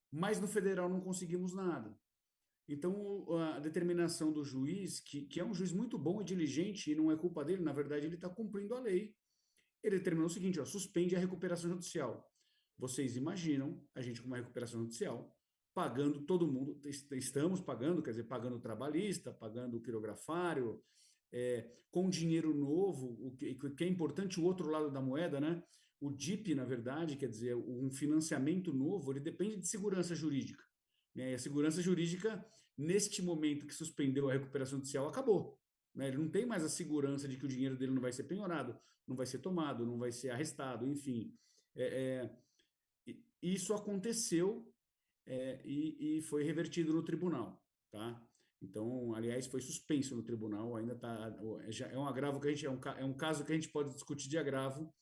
Mas no federal não conseguimos nada. Então, a determinação do juiz, que é um juiz muito bom e diligente, e não é culpa dele, na verdade, ele está cumprindo a lei. Ele determinou o seguinte: ó, suspende a recuperação judicial. Vocês imaginam a gente com uma recuperação judicial, pagando todo mundo, estamos pagando, quer dizer, pagando o trabalhista, pagando o quirografário, com dinheiro novo, o que é importante, o outro lado da moeda, né? O DIP, na verdade, quer dizer, um financiamento novo, ele depende de segurança jurídica, né? E a segurança jurídica, neste momento que suspendeu a recuperação judicial, acabou, né? Ele não tem mais a segurança de que o dinheiro dele não vai ser penhorado, não vai ser tomado, não vai ser arrestado, enfim. Isso aconteceu, e foi revertido no tribunal, tá? Então, aliás, foi suspenso no tribunal, ainda tá, já é um agravo que a gente, é um caso que a gente pode discutir de agravo,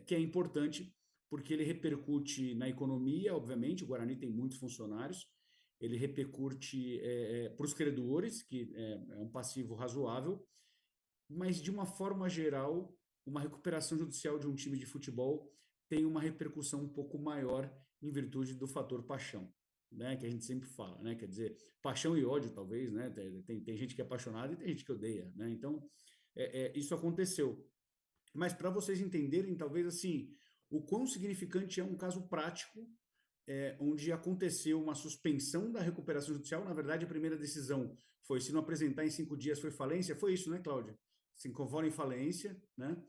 que é importante, porque ele repercute na economia, obviamente, o Guarani tem muitos funcionários, ele repercute para os credores, que é um passivo razoável, mas de uma forma geral, uma recuperação judicial de um time de futebol tem uma repercussão um pouco maior em virtude do fator paixão, né? Que a gente sempre fala, né? Quer dizer, paixão e ódio, talvez, né? Tem gente que é apaixonada e tem gente que odeia, né? Então, isso aconteceu. Mas para vocês entenderem, talvez assim, o quão significante é um caso prático, onde aconteceu uma suspensão da recuperação judicial. Na verdade, a primeira decisão foi: se não apresentar em 5 dias, foi falência. Foi isso, né, Cláudia? Se incorpora em falência, né?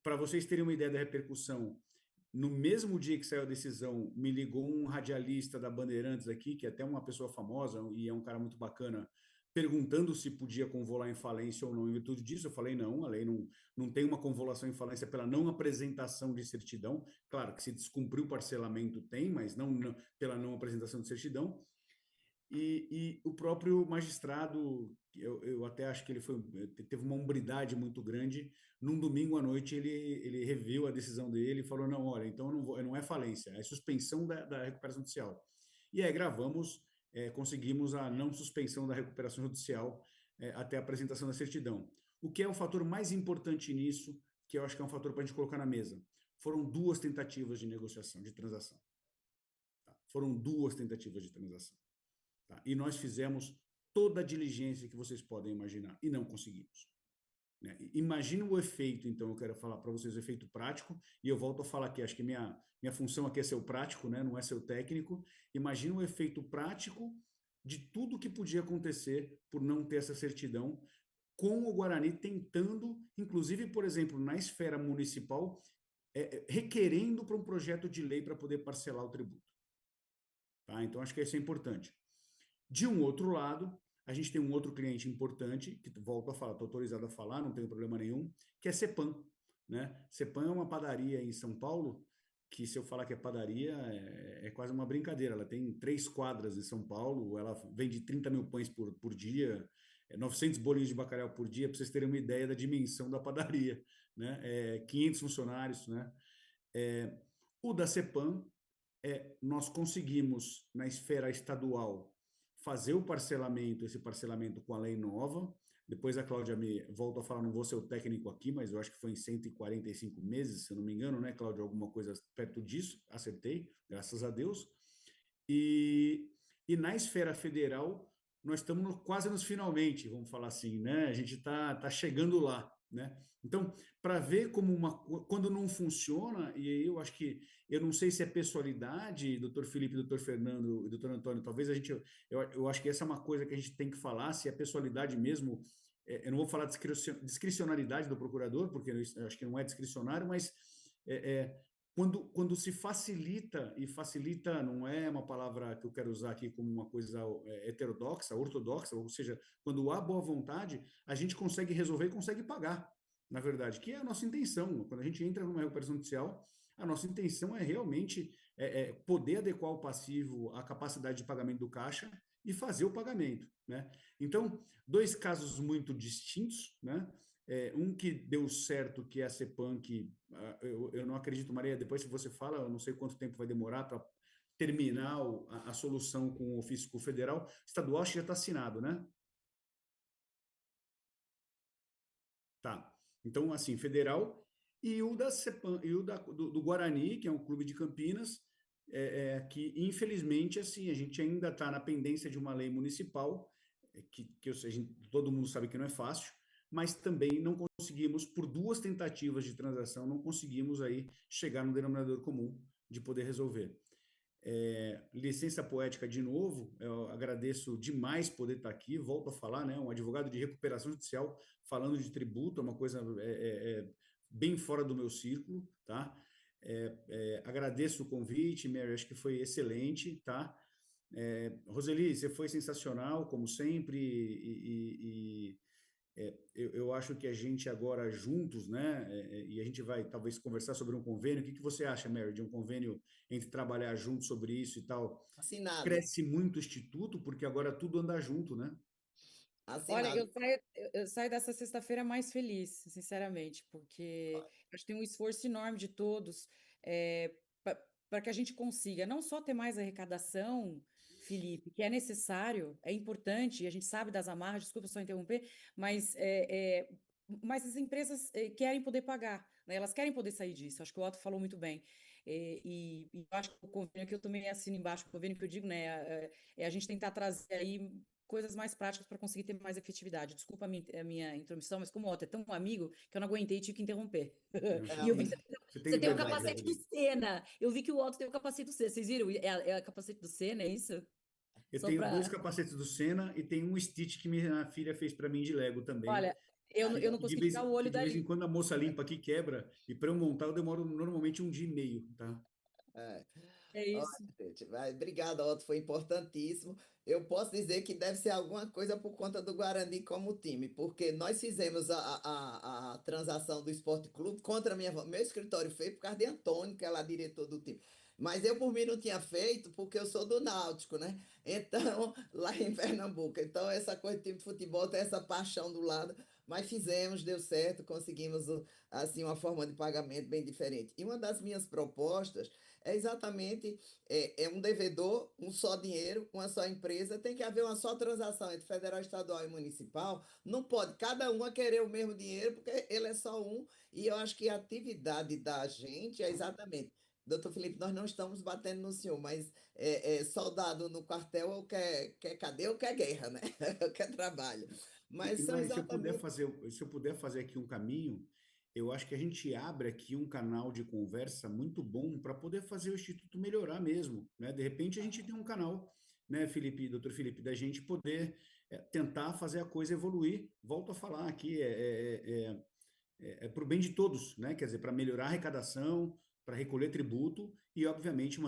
Para vocês terem uma ideia da repercussão, no mesmo dia que saiu a decisão, me ligou um radialista da Bandeirantes aqui, que é até uma pessoa famosa e é um cara muito bacana, perguntando se podia convolar em falência ou não. Em virtude disso, eu falei: não, a lei não tem uma convolução em falência pela não apresentação de certidão. Claro que se descumprir o parcelamento tem, mas não pela não apresentação de certidão. E o próprio magistrado, eu até acho que ele teve uma hombridade muito grande. Num domingo à noite, ele reviu a decisão dele e falou: não, olha, então não é falência, é suspensão da recuperação judicial. E aí conseguimos a não suspensão da recuperação judicial até a apresentação da certidão. O que é o fator mais importante nisso, que eu acho que é um fator para a gente colocar na mesa? Foram 2 tentativas de negociação, de transação. Tá? Foram 2 tentativas de transação. Tá? E nós fizemos toda a diligência que vocês podem imaginar e não conseguimos, né? Imagina o efeito, então, eu quero falar para vocês o efeito prático, e eu volto a falar aqui, acho que minha função aqui é ser o prático, né? Não é ser o técnico. Imagina o efeito prático de tudo que podia acontecer por não ter essa certidão, com o Guarani tentando, inclusive, por exemplo, na esfera municipal, requerendo para um projeto de lei para poder parcelar o tributo. Tá? Então, acho que isso é importante. De um outro lado, a gente tem um outro cliente importante, que volto a falar, estou autorizado a falar, não tenho problema nenhum, que é Cepan, né? Cepan é uma padaria em São Paulo, que se eu falar que é padaria, é quase uma brincadeira. Ela tem 3 quadras em São Paulo, ela vende 30 mil pães por dia, 900 bolinhos de bacalhau por dia, para vocês terem uma ideia da dimensão da padaria, né? 500 funcionários, né? O da Cepan, nós conseguimos, na esfera estadual, fazer o parcelamento, esse parcelamento com a lei nova. Depois a Cláudia me volta a falar, não vou ser o técnico aqui, mas eu acho que foi em 145 meses, se eu não me engano, né, Cláudia? Alguma coisa perto disso, acertei, graças a Deus. E, e na esfera federal, nós estamos quase nos finalmente, vamos falar assim, né? A gente tá chegando lá, né? Então, para ver como quando não funciona, e aí eu acho que, eu não sei se é pessoalidade, doutor Felipe, doutor Fernando e doutor Antônio, talvez eu acho que essa é uma coisa que a gente tem que falar, se é pessoalidade mesmo, eu não vou falar discricionariedade do procurador, porque eu acho que não é discricionário, mas é, é, quando se facilita, e facilita não é uma palavra que eu quero usar aqui como uma coisa heterodoxa, ortodoxa, ou seja, quando há boa vontade, a gente consegue resolver e consegue pagar, na verdade, que é a nossa intenção. Quando a gente entra numa recuperação judicial, a nossa intenção é realmente poder adequar o passivo à capacidade de pagamento do caixa e fazer o pagamento, né? Então, dois casos muito distintos, né? Um que deu certo, que é a CEPAM, que eu não acredito, Maria, depois se você fala, eu não sei quanto tempo vai demorar para terminar a solução com o ofício federal. Estadual acho que já está assinado, né? Tá. Então, assim, federal e o da CEPAM, e o do Guarani, que é um clube de Campinas, que infelizmente, assim, a gente ainda está na pendência de uma lei municipal, todo mundo sabe que não é fácil, mas também não conseguimos, por duas tentativas de transação, não conseguimos aí chegar no denominador comum de poder resolver. Licença poética de novo, eu agradeço demais poder estar aqui, volto a falar, né, um advogado de recuperação judicial falando de tributo, é uma coisa bem fora do meu círculo, tá? Agradeço o convite, Mary, acho que foi excelente, tá? Roseli, você foi sensacional, como sempre, eu acho que a gente agora juntos, né, e a gente vai talvez conversar sobre um convênio. O que você acha, Mary, de um convênio entre trabalhar junto sobre isso e tal? Assinado, Cresce muito o instituto, porque agora tudo anda junto, né? Olha, assinado. eu saio dessa sexta-feira mais feliz, sinceramente, porque acho que tem um esforço enorme de todos para que a gente consiga não só ter mais arrecadação, Felipe, que é necessário, é importante, e a gente sabe das amarras, desculpa só interromper, mas, mas as empresas querem poder pagar, né? Elas querem poder sair disso, acho que o Otto falou muito bem. E eu acho que o convênio que eu também assino embaixo, o convênio que eu digo, né, é a gente tentar trazer aí coisas mais práticas para conseguir ter mais efetividade. Desculpa a minha intromissão, mas como o Otto é tão amigo que eu não aguentei e tive que interromper. E eu vi que Você tem você tem o liberdade, capacete do Roseli. Senna. Eu vi que o Otto tem o capacete do Senna. Vocês viram? É a capacete do Senna, é isso? Eu Só tenho dois para. capacetes do Senna e tenho um Stitch que minha filha fez para mim de Lego também. Olha, eu não Que de consegui vez, tirar o que olho de vez em dali. quando a moça limpa aqui quebra, e para eu montar eu demoro normalmente um dia e meio, tá? É. É Olha, isso. gente, obrigado, Otto, foi importantíssimo. Eu posso dizer que deve ser alguma coisa por conta do Guarani como time, porque nós fizemos a transação do Esporte Clube contra meu escritório fez por causa de Antônio, que é lá diretor do time. Mas eu, por mim, não tinha feito, porque eu sou do Náutico, né? Então, lá em Pernambuco. Então, essa coisa de time de futebol tem essa paixão do lado, mas fizemos, deu certo, conseguimos, assim, uma forma de pagamento bem diferente. E uma das minhas propostas é exatamente um devedor, um só dinheiro, uma só empresa, tem que haver uma só transação entre federal, estadual e municipal. Não pode cada um a querer o mesmo dinheiro, porque ele é só um, e eu acho que a atividade da gente é exatamente. Doutor Felipe, nós não estamos batendo no senhor, mas soldado no quartel ou quer cadeia ou quer guerra, né? Quer trabalho. Mas são Mas exatamente. se eu puder fazer aqui um caminho, eu acho que a gente abre aqui um canal de conversa muito bom para poder fazer o Instituto melhorar mesmo, né? De repente a gente tem um canal, né, Felipe, doutor Felipe, da gente poder tentar fazer a coisa evoluir. Volto a falar aqui, para o bem de todos, né? Quer dizer, para melhorar a arrecadação, para recolher tributo e, obviamente,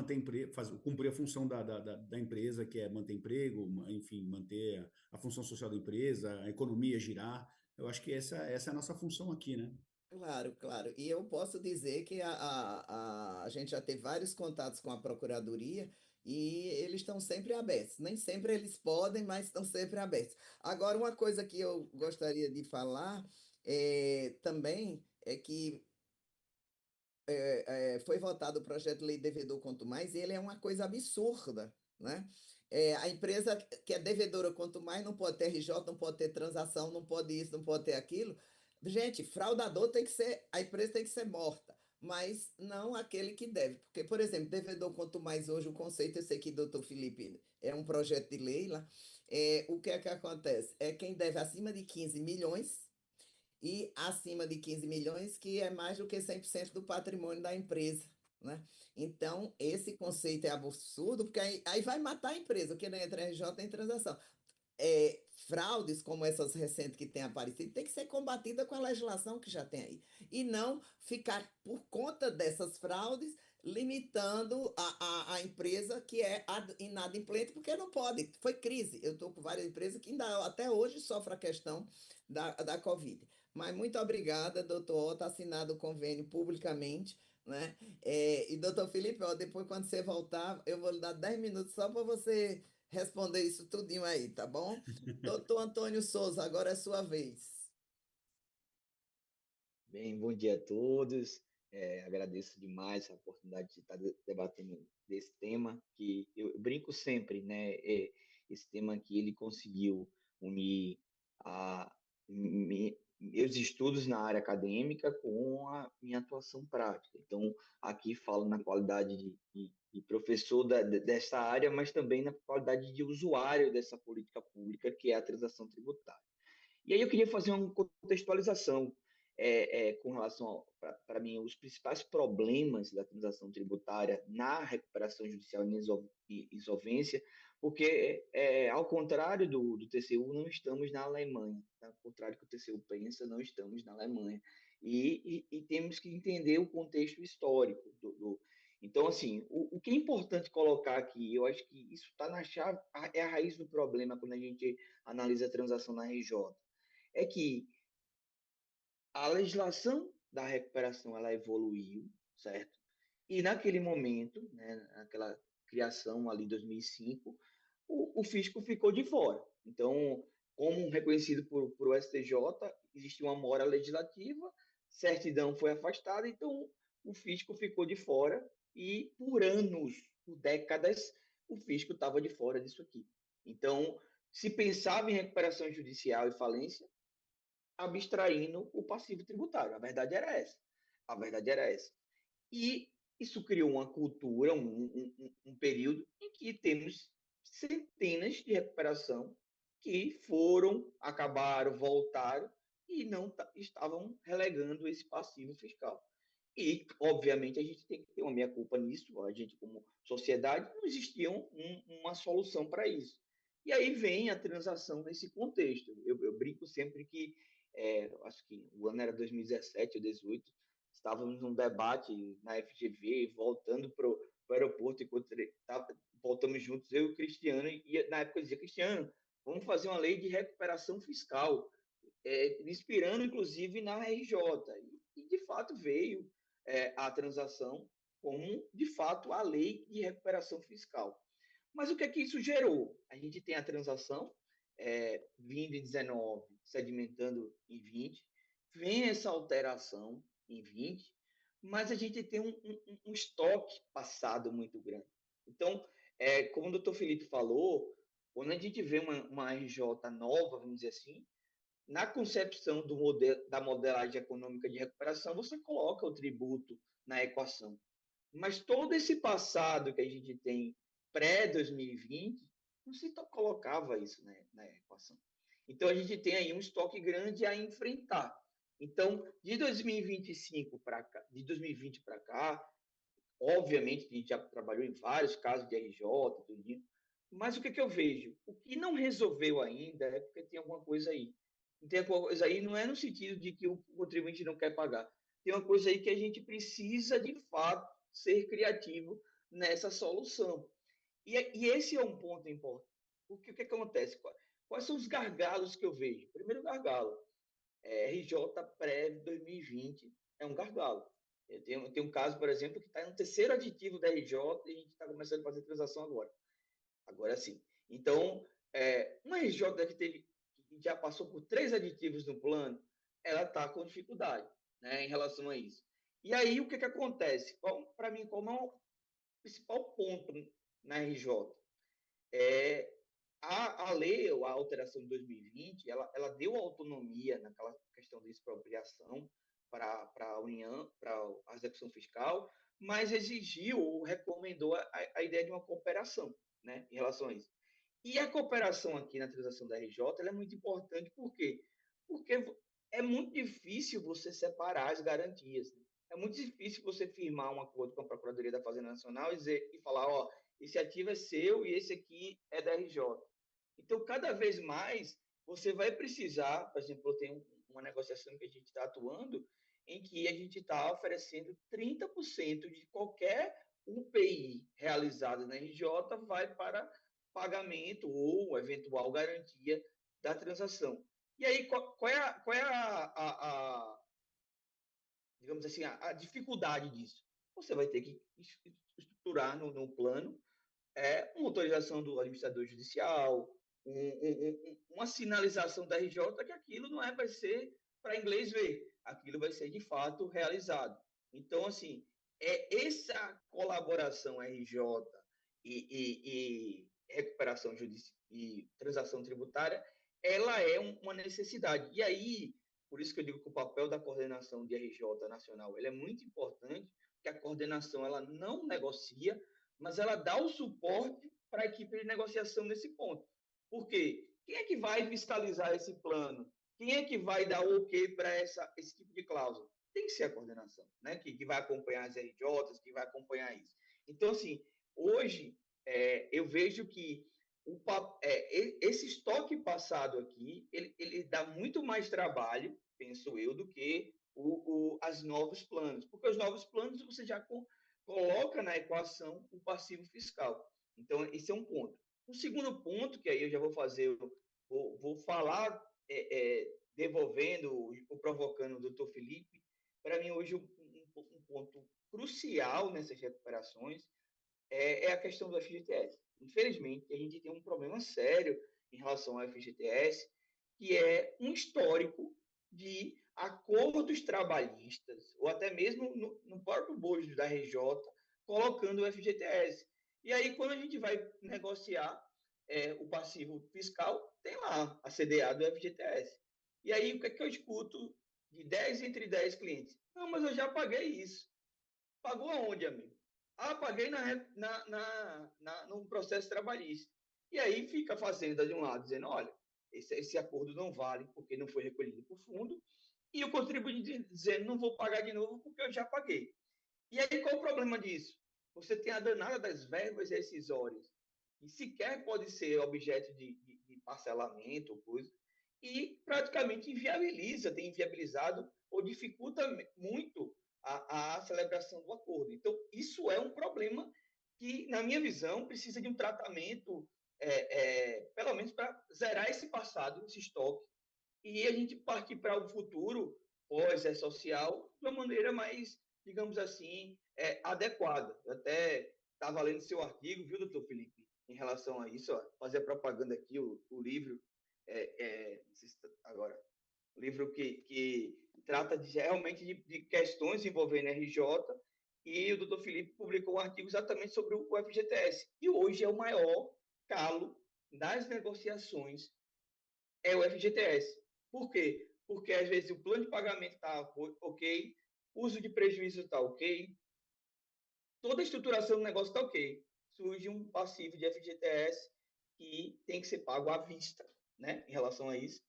cumprir a função da empresa, que é manter emprego, enfim, manter a função social da empresa, a economia girar. Eu acho que essa é a nossa função aqui, né? Claro, claro. E eu posso dizer que a gente já teve vários contatos com a Procuradoria e eles estão sempre abertos. Nem sempre eles podem, mas estão sempre abertos. Agora, uma coisa que eu gostaria de falar também é que foi votado o projeto de lei devedor quanto mais, e ele é uma coisa absurda, né? A empresa que é devedora quanto mais não pode ter RJ, não pode ter transação, não pode isso, não pode ter aquilo. Gente, fraudador tem que ser, a empresa tem que ser morta. mas não aquele que deve. Porque, por exemplo, devedor quanto mais hoje, o conceito, eu sei que doutor Felipe é um projeto de lei lá, o que é que acontece? É quem deve acima de 15 milhões e acima de 15 milhões, que é mais do que 100% do patrimônio da empresa, né? Então, esse conceito é absurdo, porque aí vai matar a empresa, porque não entra RJ em transação. Fraudes como essas recentes que têm aparecido tem que ser combatida com a legislação que já tem aí. E não ficar, por conta dessas fraudes, limitando a empresa que é inadimplente, porque não pode. Foi crise. Eu estou com várias empresas que ainda até hoje sofrem a questão da Covid. Mas muito obrigada, doutor. Está assinado o convênio publicamente, né? E doutor Felipe, ó, depois quando você voltar, eu vou lhe dar 10 minutos só para você responder isso tudinho aí, tá bom? Doutor Antônio Souza, agora é sua vez. Bem, bom dia a todos. Agradeço demais a oportunidade de estar debatendo desse tema, que eu brinco sempre, né? Esse tema que ele conseguiu unir meus estudos na área acadêmica com a minha atuação prática. Então, aqui falo na qualidade de professor dessa área, mas também na qualidade de usuário dessa política pública, que é a transação tributária. E aí eu queria fazer uma contextualização com relação, para mim, os principais problemas da transação tributária na recuperação judicial e insolvência, porque, ao contrário do TCU, não estamos na Alemanha. Tá? Ao contrário do que o TCU pensa, não estamos na Alemanha. E temos que entender o contexto histórico Então, assim, o que é importante colocar aqui, eu acho que isso está na chave, é a raiz do problema quando a gente analisa a transação na RJ, é que a legislação da recuperação ela evoluiu, certo? E naquele momento, né, naquela criação ali em 2005, o fisco ficou de fora. Então, como reconhecido por o STJ, existia uma mora legislativa, certidão foi afastada, então o fisco ficou de fora e por anos, por décadas, o fisco estava de fora disso aqui. Então, se pensava em recuperação judicial e falência, abstraindo o passivo tributário. A verdade era essa. A verdade era essa. E isso criou uma cultura, um período em que temos centenas de recuperação que foram, acabaram, voltaram e não estavam relegando esse passivo fiscal. E, obviamente, a gente tem que ter uma meia-culpa nisso, a gente, como sociedade, não existia uma solução para isso. E aí vem a transação nesse contexto. Eu brinco sempre que, acho que o ano era 2017 ou 2018, estávamos num debate na FGV, voltando para o aeroporto, voltamos juntos, eu e o Cristiano, e na época eu dizia, Cristiano, vamos fazer uma lei de recuperação fiscal, inspirando, inclusive, na RJ. E de fato, veio a transação como, de fato, a lei de recuperação fiscal. Mas o que é que isso gerou? A gente tem a transação vindo em 19, sedimentando em 20, vem essa alteração em 20, mas a gente tem um estoque passado muito grande. Então, como o doutor Felipe falou, quando a gente vê uma RJ nova, vamos dizer assim, na concepção da modelagem econômica de recuperação, você coloca o tributo na equação. Mas todo esse passado que a gente tem pré-2020, não se colocava isso, né, na equação. Então, a gente tem aí um estoque grande a enfrentar. Então, de 2025 para cá, de 2020 para cá, obviamente, a gente já trabalhou em vários casos de RJ, tudo, mas o que eu vejo? O que não resolveu ainda é porque tem alguma coisa aí. Tem alguma coisa aí, não é no sentido de que o contribuinte não quer pagar. Tem uma coisa aí que a gente precisa, de fato, ser criativo nessa solução. E esse é um ponto importante. Porque o que acontece? Quais são os gargalos que eu vejo? Primeiro gargalo, RJ pré-2020 é um gargalo. Tem um caso, por exemplo, que está no terceiro aditivo da RJ e a gente está começando a fazer transação agora. Agora sim. Então, uma RJ que já passou por 3 aditivos no plano, ela está com dificuldade, né, em relação a isso. E aí, o que acontece? Para mim, qual é o principal ponto na RJ? A lei, ou a alteração de 2020, ela deu autonomia naquela questão de expropriação para a União, para a execução fiscal, mas exigiu ou recomendou a ideia de uma cooperação, né, em relação a isso. E a cooperação aqui na transação da RJ ela é muito importante, por quê? Porque é muito difícil você separar as garantias. Né? É muito difícil você firmar um acordo com a Procuradoria da Fazenda Nacional e falar, ó, esse ativo é seu e esse aqui é da RJ. Então, cada vez mais, você vai precisar, por exemplo, eu tenho uma negociação que a gente está atuando, em que a gente está oferecendo 30% de qualquer UPI realizado na RJ vai para pagamento ou eventual garantia da transação. E aí, qual é digamos assim, a dificuldade disso? Você vai ter que estruturar no plano uma autorização do administrador judicial, uma sinalização da RJ que aquilo não vai ser para inglês ver, aquilo vai ser de fato realizado. Então, assim, essa colaboração RJ e recuperação judicial e transação tributária, ela é uma necessidade. E aí, por isso que eu digo que o papel da coordenação de RJ nacional ele é muito importante, que a coordenação ela não negocia, mas ela dá o suporte para a equipe de negociação nesse ponto. Por quê? Quem é que vai fiscalizar esse plano? Quem é que vai dar o ok para esse tipo de cláusula? Tem que ser a coordenação, né? Que vai acompanhar as RJs, que vai acompanhar isso. Então, assim, hoje eu vejo que esse estoque passado aqui, ele dá muito mais trabalho, penso eu, do que as novos planos. Porque os novos planos você já coloca na equação o passivo fiscal. Então, esse é um ponto. Um segundo ponto, que aí eu já vou fazer, vou falar, devolvendo ou provocando o doutor Felipe, para mim hoje um ponto crucial nessas recuperações é a questão do FGTS. Infelizmente, a gente tem um problema sério em relação ao FGTS, que é um histórico de acordos trabalhistas, ou até mesmo no próprio bojo da RJ, colocando o FGTS. E aí, quando a gente vai negociar o passivo fiscal, tem lá a CDA do FGTS. E aí, o que é que eu escuto de 10 entre 10 clientes? Não, mas eu já paguei isso. Pagou aonde, amigo? Ah, paguei no processo trabalhista. E aí fica a Fazenda de um lado dizendo, olha, esse acordo não vale porque não foi recolhido por fundo, e o contribuinte dizendo, não vou pagar de novo porque eu já paguei. E aí qual o problema disso? Você tem a danada das verbas rescisórias, que sequer pode ser objeto de parcelamento ou coisa, e praticamente tem inviabilizado ou dificulta muito a celebração do acordo. Então, isso é um problema que, na minha visão, precisa de um tratamento, pelo menos para zerar esse passado, esse estoque, e a gente partir para o futuro, pós-social, de uma maneira mais, digamos assim, adequada. Eu até estava lendo seu artigo, viu, doutor Felipe, em relação a isso, ó, fazer propaganda aqui, o livro, não sei se agora, o livro que trata realmente de questões envolvendo RJ, e o doutor Felipe publicou um artigo exatamente sobre o FGTS. E hoje é o maior calo das negociações, é o FGTS. Por quê? Porque às vezes o plano de pagamento está ok, uso de prejuízo está ok, toda a estruturação do negócio está ok. Surge um passivo de FGTS que tem que ser pago à vista, né, em relação a isso.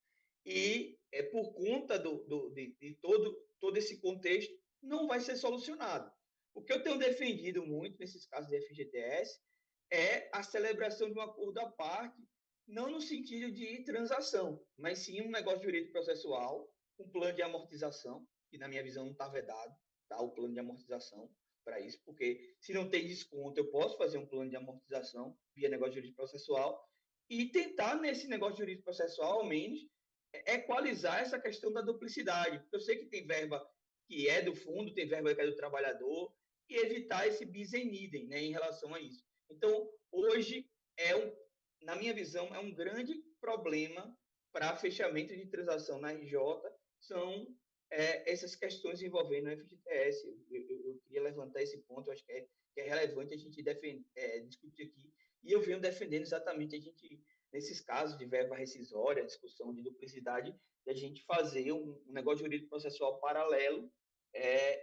E por conta de todo esse contexto, não vai ser solucionado. O que eu tenho defendido muito nesses casos de FGTS é a celebração de um acordo à parte, não no sentido de transação, mas sim um negócio jurídico processual, um plano de amortização, que na minha visão não está vedado, tá? O plano de amortização para isso, porque se não tem desconto, eu posso fazer um plano de amortização via negócio jurídico processual e tentar, nesse negócio jurídico processual, ao menos, equalizar essa questão da duplicidade. Porque eu sei que tem verba que é do fundo, tem verba que é do trabalhador, e evitar esse bis in idem, né, em relação a isso. Então, hoje, na minha visão, é um grande problema para fechamento de transação na RJ, são essas questões envolvendo o FGTS. Eu queria levantar esse ponto, eu acho que é relevante a gente discutir aqui, e eu venho defendendo exatamente a gente nesses casos de verba rescisória, discussão de duplicidade, de a gente fazer um negócio jurídico processual paralelo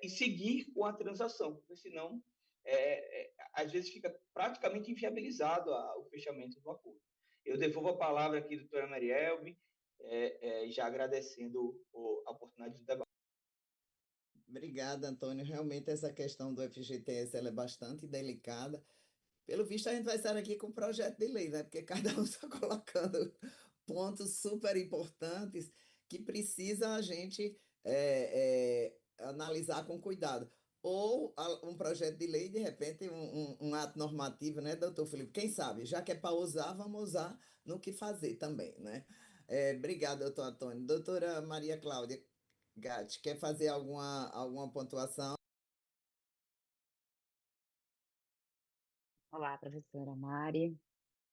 e seguir com a transação, porque senão, às vezes, fica praticamente inviabilizado o fechamento do acordo. Eu devolvo a palavra aqui, doutora Marielme, já agradecendo a oportunidade de debate. Obrigada, Antônio. Realmente essa questão do FGTS ela é bastante delicada. Pelo visto, a gente vai estar aqui com um projeto de lei, né? Porque cada um está colocando pontos super importantes que precisa a gente analisar com cuidado. Ou um projeto de lei, de repente, um ato normativo, né, doutor Felipe? Quem sabe? Já que é para usar, vamos usar no que fazer também, né? Obrigada, doutor Antônio. Doutora Maria Cláudia Gatti, quer fazer alguma pontuação? Olá, professora Mari.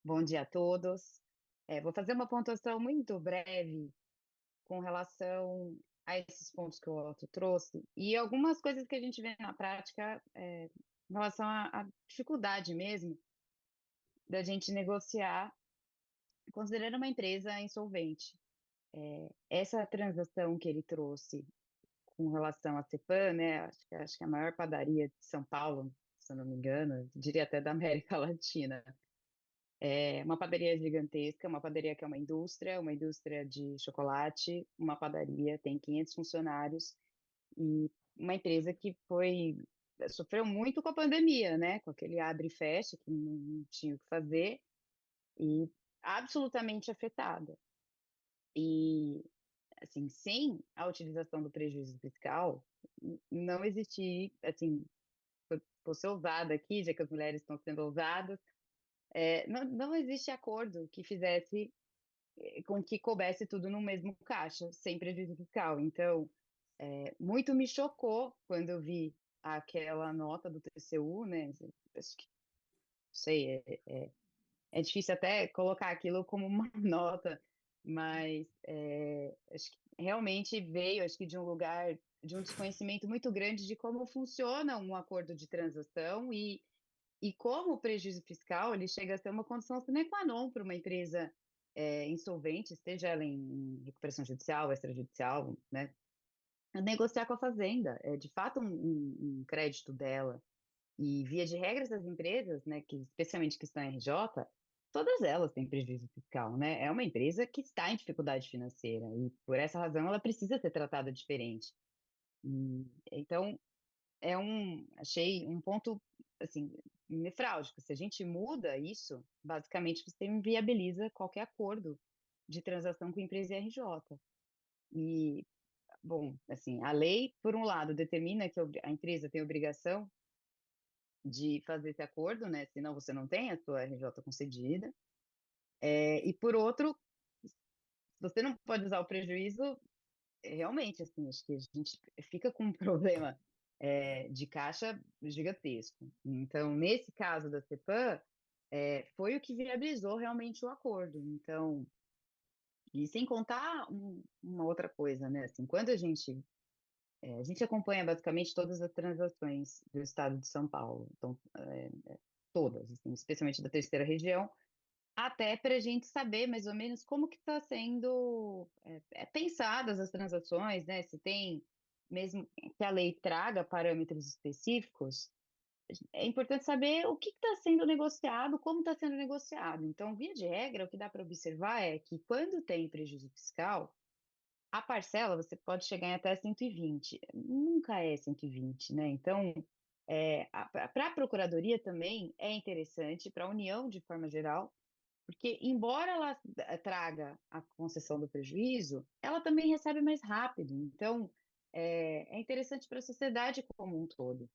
Bom dia a todos. Vou fazer uma pontuação muito breve com relação a esses pontos que o Otto trouxe e algumas coisas que a gente vê na prática em relação à dificuldade mesmo da gente negociar considerando uma empresa insolvente. Essa transação que ele trouxe com relação à Cepan, né? Acho que é a maior padaria de São Paulo, se eu não me engano, diria até da América Latina. É uma padaria gigantesca, uma padaria que é uma indústria de chocolate, uma padaria, tem 500 funcionários e uma empresa que sofreu muito com a pandemia, né? Com aquele abre e fecha, que não tinha o que fazer e absolutamente afetada. E, assim, sem a utilização do prejuízo fiscal, não existir, assim, vou ser ousada aqui, já que as mulheres estão sendo ousadas, não existe acordo que fizesse com que coubesse tudo no mesmo caixa, sem prejuízo fiscal. Então, muito me chocou quando eu vi aquela nota do TCU, né? Acho que, não sei, é difícil até colocar aquilo como uma nota, mas acho que realmente veio, acho que de um lugar de um desconhecimento muito grande de como funciona um acordo de transação e como o prejuízo fiscal ele chega a ser uma condição sine qua non para uma empresa insolvente, esteja ela em recuperação judicial, extrajudicial, né? Negociar com a fazenda, é de fato um crédito dela. E via de regra essas empresas, né, que especialmente que estão em RJ, todas elas têm prejuízo fiscal, né? É uma empresa que está em dificuldade financeira e por essa razão ela precisa ser tratada diferente. Então, achei um ponto, assim, nefrálgico. Se a gente muda isso, basicamente você inviabiliza qualquer acordo de transação com empresa RJ. E, bom, assim, a lei, por um lado, determina que a empresa tem obrigação de fazer esse acordo, né? Senão você não tem a sua RJ concedida. E por outro, você não pode usar o prejuízo, realmente, assim, acho que a gente fica com um problema de caixa gigantesco. Então, nesse caso da Cepan, foi o que viabilizou realmente o acordo. Então, e sem contar uma outra coisa, né? Assim, quando a gente acompanha basicamente todas as transações do estado de São Paulo, então, todas, assim, especialmente da terceira região, até para a gente saber mais ou menos como que está sendo pensadas as transações, né? Se tem, mesmo que a lei traga parâmetros específicos, é importante saber o que está sendo negociado, como está sendo negociado. Então, via de regra, o que dá para observar é que quando tem prejuízo fiscal, a parcela você pode chegar em até 120, nunca é 120, né? Então, para a Procuradoria também é interessante, para a União de forma geral, porque embora ela traga a concessão do prejuízo, ela também recebe mais rápido. Então, é interessante para a sociedade como um todo.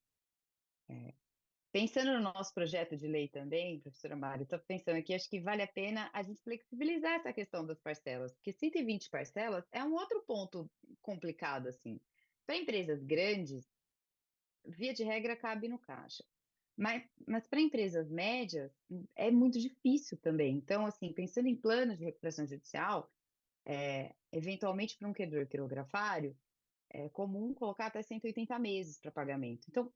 Pensando no nosso projeto de lei também, professora Mari, estou pensando aqui, acho que vale a pena a gente flexibilizar essa questão das parcelas, porque 120 parcelas é um outro ponto complicado, assim. Para empresas grandes, via de regra, cabe no caixa. Mas para empresas médias, é muito difícil também. Então, assim, pensando em planos de recuperação judicial, eventualmente para um credor quirografário, é comum colocar até 180 meses para pagamento. Então,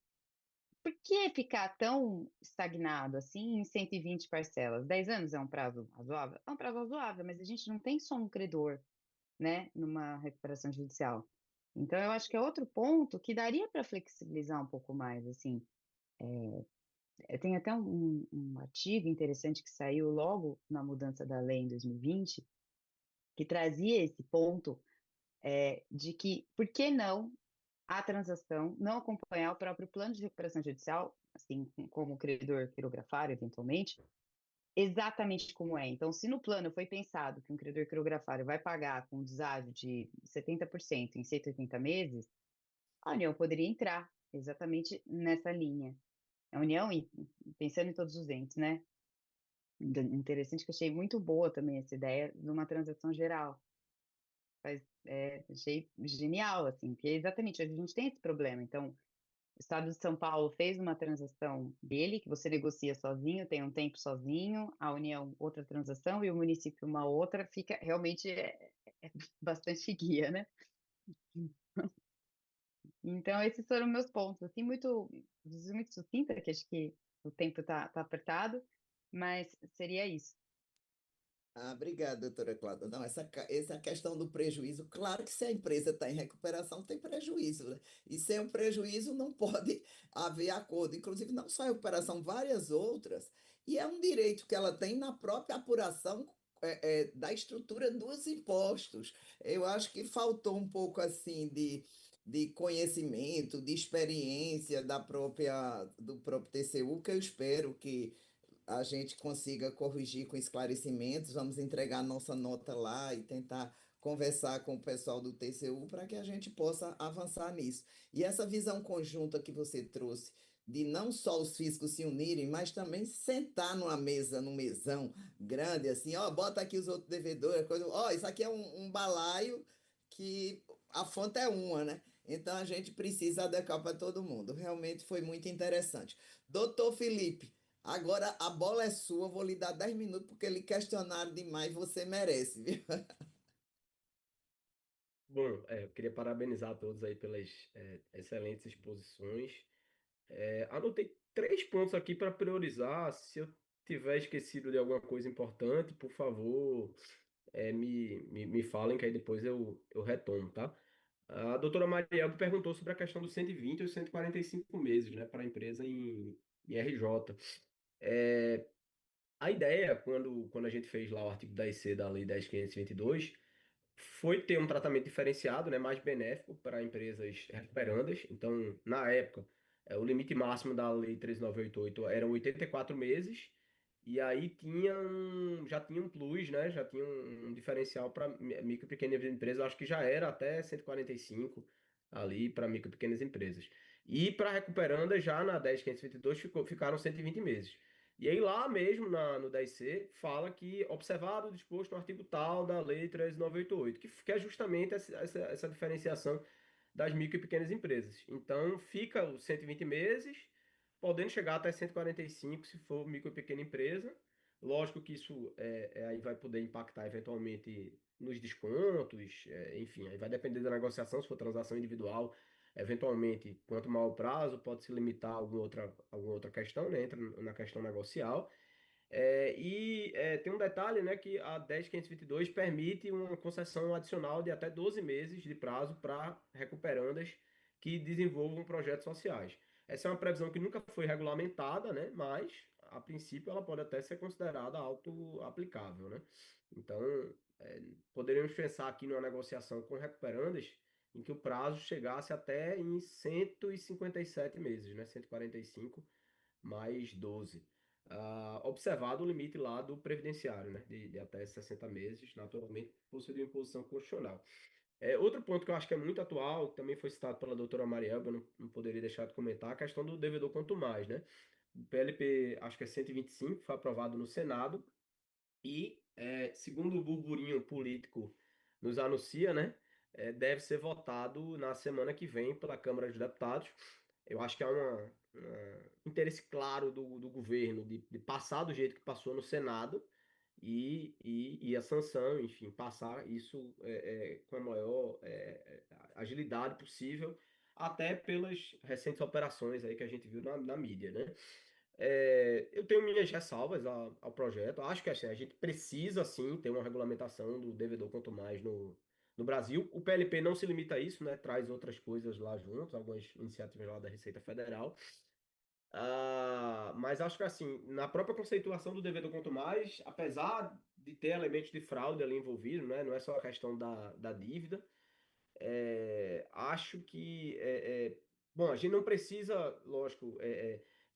por que ficar tão estagnado assim em 120 parcelas? 10 anos é um prazo razoável? É um prazo razoável, mas a gente não tem só um credor, né, numa recuperação judicial. Então, eu acho que é outro ponto que daria para flexibilizar um pouco mais, assim. Tem até um artigo interessante que saiu logo na mudança da lei em 2020, que trazia esse ponto de que, por que não a transação não acompanhar o próprio plano de recuperação judicial, assim como o credor quirografário, eventualmente, exatamente como é. Então, se no plano foi pensado que um credor quirografário vai pagar com deságio de 70% em 180 meses, a União poderia entrar exatamente nessa linha. A União, e pensando em todos os entes, né? Interessante que eu achei muito boa também essa ideia de uma transação geral. Achei genial, assim, porque exatamente a gente tem esse problema. Então, o Estado de São Paulo fez uma transação dele, que você negocia sozinho, tem um tempo sozinho, a União outra transação e o município uma outra, fica realmente bastante guia, né? Então, esses foram meus pontos, assim, muito sucinta, que acho que o tempo tá apertado, mas seria isso. Obrigado, doutora Cláudia. Não, essa questão do prejuízo, claro que se a empresa está em recuperação, tem prejuízo, né? E sem o prejuízo não pode haver acordo. Inclusive, não só a recuperação, várias outras. E é um direito que ela tem na própria apuração da estrutura dos impostos. Eu acho que faltou um pouco assim de conhecimento, de experiência do próprio TCU, que eu espero que a gente consiga corrigir com esclarecimentos. Vamos entregar nossa nota lá e tentar conversar com o pessoal do TCU para que a gente possa avançar nisso. E essa visão conjunta que você trouxe, de não só os fiscos se unirem, mas também sentar numa mesa, num mesão grande, assim, ó, bota aqui os outros devedores, coisa, ó, isso aqui é um balaio que a fonte é uma, né? Então a gente precisa adequar para todo mundo. Realmente foi muito interessante. Doutor Felipe, agora a bola é sua, vou lhe dar 10 minutos porque lhe questionaram demais, você merece, viu? Bom, eu queria parabenizar a todos aí pelas excelentes exposições. Anotei 3 pontos aqui para priorizar. Se eu tiver esquecido de alguma coisa importante, por favor, me falem que aí depois eu retomo, tá? A doutora Mariel perguntou sobre a questão dos 120 ou 145 meses, né, para a empresa em RJ. É, a ideia, quando a gente fez lá o artigo 10C da Lei 10.522, foi ter um tratamento diferenciado, né, mais benéfico para empresas recuperandas. Então, na época, o limite máximo da Lei 13.988 eram 84 meses, e aí já tinha um plus, né, já tinha um diferencial para micro e pequenas empresas, eu acho que já era até 145 ali para micro e pequenas empresas. E para recuperandas, já na 10.522 ficaram 120 meses. E aí lá mesmo no 10C fala que observado o disposto no artigo tal da Lei 13.988, que é justamente essa diferenciação das micro e pequenas empresas. Então fica os 120 meses, podendo chegar até 145 se for micro e pequena empresa. Lógico que isso aí vai poder impactar eventualmente nos descontos, enfim, aí vai depender da negociação, se for transação individual. Eventualmente, quanto maior o prazo, pode se limitar a alguma outra questão, né? Entra na questão negocial. Tem um detalhe, né, que a 10.522 permite uma concessão adicional de até 12 meses de prazo para recuperandas que desenvolvam projetos sociais. Essa é uma previsão que nunca foi regulamentada, né, mas, a princípio, ela pode até ser considerada auto-aplicável, né? Então, poderíamos pensar aqui numa negociação com recuperandas em que o prazo chegasse até em 157 meses, né? 145 mais 12. Observado o limite lá do previdenciário, né? De até 60 meses, naturalmente, por ser de imposição constitucional. Outro ponto que eu acho que é muito atual, que também foi citado pela doutora Marielba, eu não poderia deixar de comentar, a questão do devedor quanto mais, né? O PLP, acho que é 125, foi aprovado no Senado, e, segundo o burburinho político nos anuncia, né, deve ser votado na semana que vem pela Câmara dos Deputados. Eu acho que há um interesse claro do governo de passar do jeito que passou no Senado e a sanção, enfim, passar isso com a maior agilidade possível. até pelas recentes operações aí que a gente viu na mídia, né? Eu tenho minhas ressalvas ao projeto. Acho que assim, a gente precisa sim ter uma regulamentação do devedor quanto mais no Brasil. O PLP não se limita a isso, né? Traz outras coisas lá juntos, algumas iniciativas lá da Receita Federal. Mas acho que assim, na própria conceituação do devedor quanto mais, apesar de ter elementos de fraude ali envolvido, né? Não é só a questão da dívida. Acho que bom, a gente não precisa, lógico,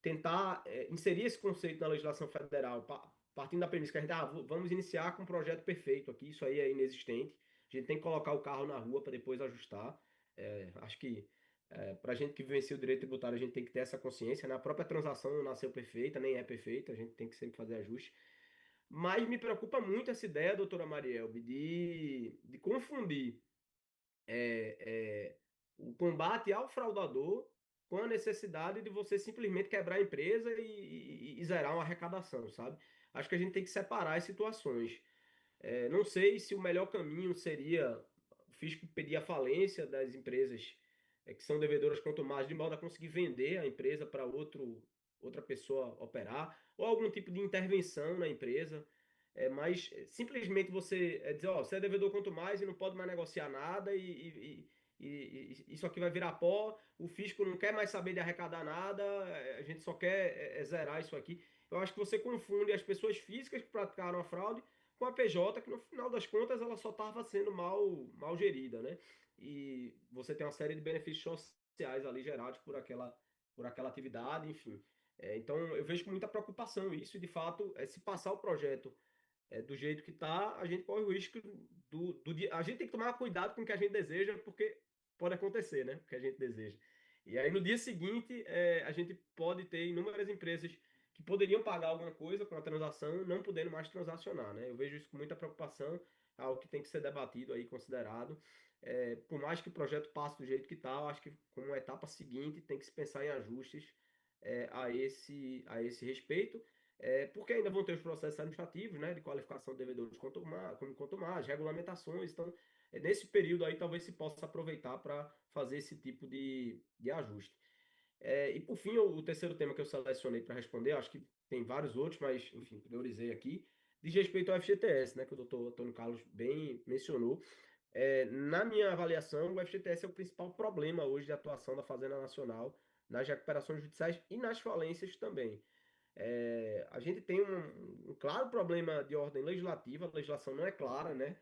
tentar inserir esse conceito na legislação federal, partindo da premissa que a gente vamos iniciar com um projeto perfeito aqui, isso aí é inexistente. A gente tem que colocar o carro na rua para depois ajustar. Acho que para a gente que vivencia o direito tributário, a gente tem que ter essa consciência, né? A própria transação não nasceu perfeita, nem é perfeita, a gente tem que sempre fazer ajustes. Mas me preocupa muito essa ideia, doutora Marielbe, de confundir é, é, o combate ao fraudador com a necessidade de você simplesmente quebrar a empresa e zerar uma arrecadação, sabe? Acho que a gente tem que separar as situações. Não sei se o melhor caminho seria o fisco pedir a falência das empresas que são devedoras quanto mais, de modo a conseguir vender a empresa para outra pessoa operar, ou algum tipo de intervenção na empresa. Mas simplesmente você dizer, ó, você é devedor quanto mais e não pode mais negociar nada e isso aqui vai virar pó, o fisco não quer mais saber de arrecadar nada, a gente só quer zerar isso aqui. Eu acho que você confunde as pessoas físicas que praticaram a fraude com a PJ, que no final das contas ela só estava sendo mal gerida, né? E você tem uma série de benefícios sociais ali gerados por aquela atividade, enfim. Então eu vejo com muita preocupação isso, e de fato, se passar o projeto do jeito que está, a gente corre o risco a gente tem que tomar cuidado com o que a gente deseja, porque pode acontecer, né? O que a gente deseja. E aí no dia seguinte, a gente pode ter inúmeras empresas que poderiam pagar alguma coisa com a transação, não podendo mais transacionar, né? Eu vejo isso com muita preocupação, algo que tem que ser debatido aí, considerado. Por mais que o projeto passe do jeito que está, eu acho que como uma etapa seguinte tem que se pensar em ajustes a esse respeito, porque ainda vão ter os processos administrativos, né, de qualificação de devedores quanto mais, regulamentações. Então, nesse período aí, talvez se possa aproveitar para fazer esse tipo de ajuste. E por fim, o terceiro tema que eu selecionei para responder, acho que tem vários outros, mas enfim, priorizei aqui, diz respeito ao FGTS, né, que o doutor Antônio Carlos bem mencionou. Na minha avaliação, o FGTS é o principal problema hoje de atuação da Fazenda Nacional nas recuperações judiciais e nas falências também. A gente tem um claro problema de ordem legislativa, a legislação não é clara, né?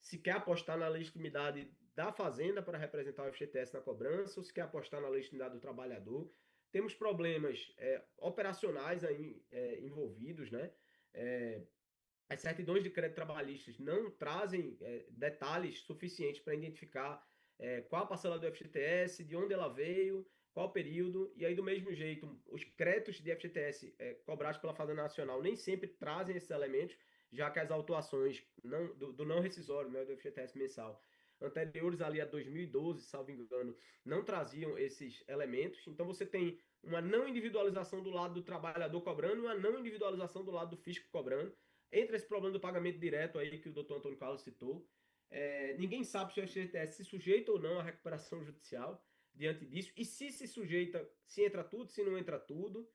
Se quer apostar na legitimidade da Fazenda para representar o FGTS na cobrança, ou se quer apostar na legitimidade do trabalhador. Temos problemas operacionais aí, envolvidos, né? As certidões de crédito trabalhistas não trazem detalhes suficientes para identificar qual a parcela do FGTS, de onde ela veio, qual o período, e aí do mesmo jeito, os créditos de FGTS cobrados pela Fazenda Nacional nem sempre trazem esses elementos, já que as autuações do não rescisório, né, do FGTS mensal, anteriores ali a 2012, salvo engano, não traziam esses elementos. Então você tem uma não individualização do lado do trabalhador cobrando e uma não individualização do lado do fisco cobrando. Entre esse problema do pagamento direto aí que o doutor Antônio Carlos citou, ninguém sabe se o FGTS se sujeita ou não à recuperação judicial diante disso, e se sujeita, se entra tudo, se não entra tudo.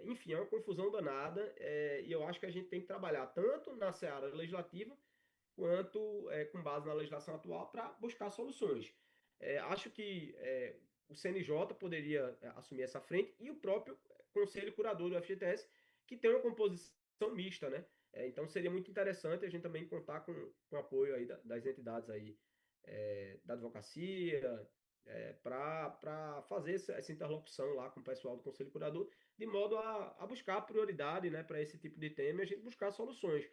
Enfim, é uma confusão danada, e eu acho que a gente tem que trabalhar tanto na seara legislativa, quanto com base na legislação atual, para buscar soluções. Acho que o CNJ poderia assumir essa frente, e o próprio Conselho Curador do FGTS, que tem uma composição mista, né? Então seria muito interessante a gente também contar com o apoio aí das entidades aí, da advocacia, para fazer essa interlocução lá com o pessoal do Conselho Curador, de modo a buscar prioridade, né, para esse tipo de tema, e a gente buscar soluções.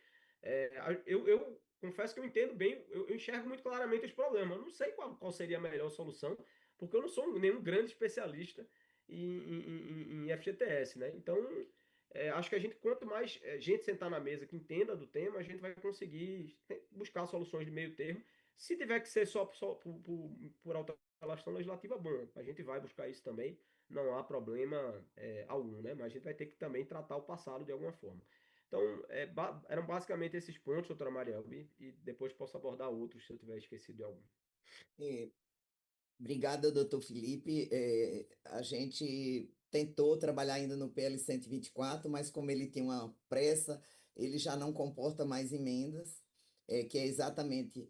Eu confesso que eu entendo bem, eu enxergo muito claramente os problemas. Eu não sei qual seria a melhor solução, porque eu não sou nenhum grande especialista em FGTS, né? Então, acho que a gente, quanto mais gente sentar na mesa que entenda do tema, a gente vai conseguir buscar soluções de meio termo. Se tiver que ser só por alteração legislativa, bom, a gente vai buscar isso também, não há problema algum, né? Mas a gente vai ter que também tratar o passado de alguma forma. Então, eram basicamente esses pontos, doutora Marielbe, e depois posso abordar outros se eu tiver esquecido de algum. E Obrigada, doutor Felipe. A gente tentou trabalhar ainda no PL 124, mas como ele tem uma pressa, ele já não comporta mais emendas, que é exatamente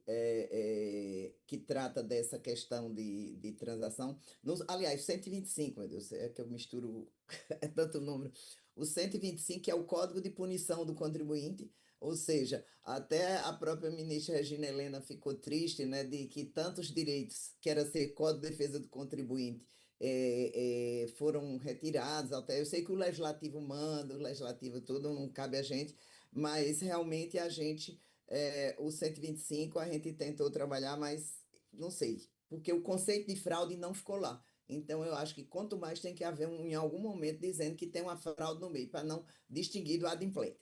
que trata dessa questão de transação. Aliás, 125, meu Deus, é que eu misturo, é tanto número. O 125 é o Código de Punição do Contribuinte, ou seja, até a própria ministra Regina Helena ficou triste, né, de que tantos direitos, que era ser Código de Defesa do Contribuinte, foram retirados. Até eu sei que o legislativo manda, o legislativo tudo, não cabe a gente, mas realmente a gente, o 125 a gente tentou trabalhar, mas não sei, porque o conceito de fraude não ficou lá. Então, eu acho que quanto mais tem que haver em algum momento dizendo que tem uma fraude no meio, para não distinguir do adimplente.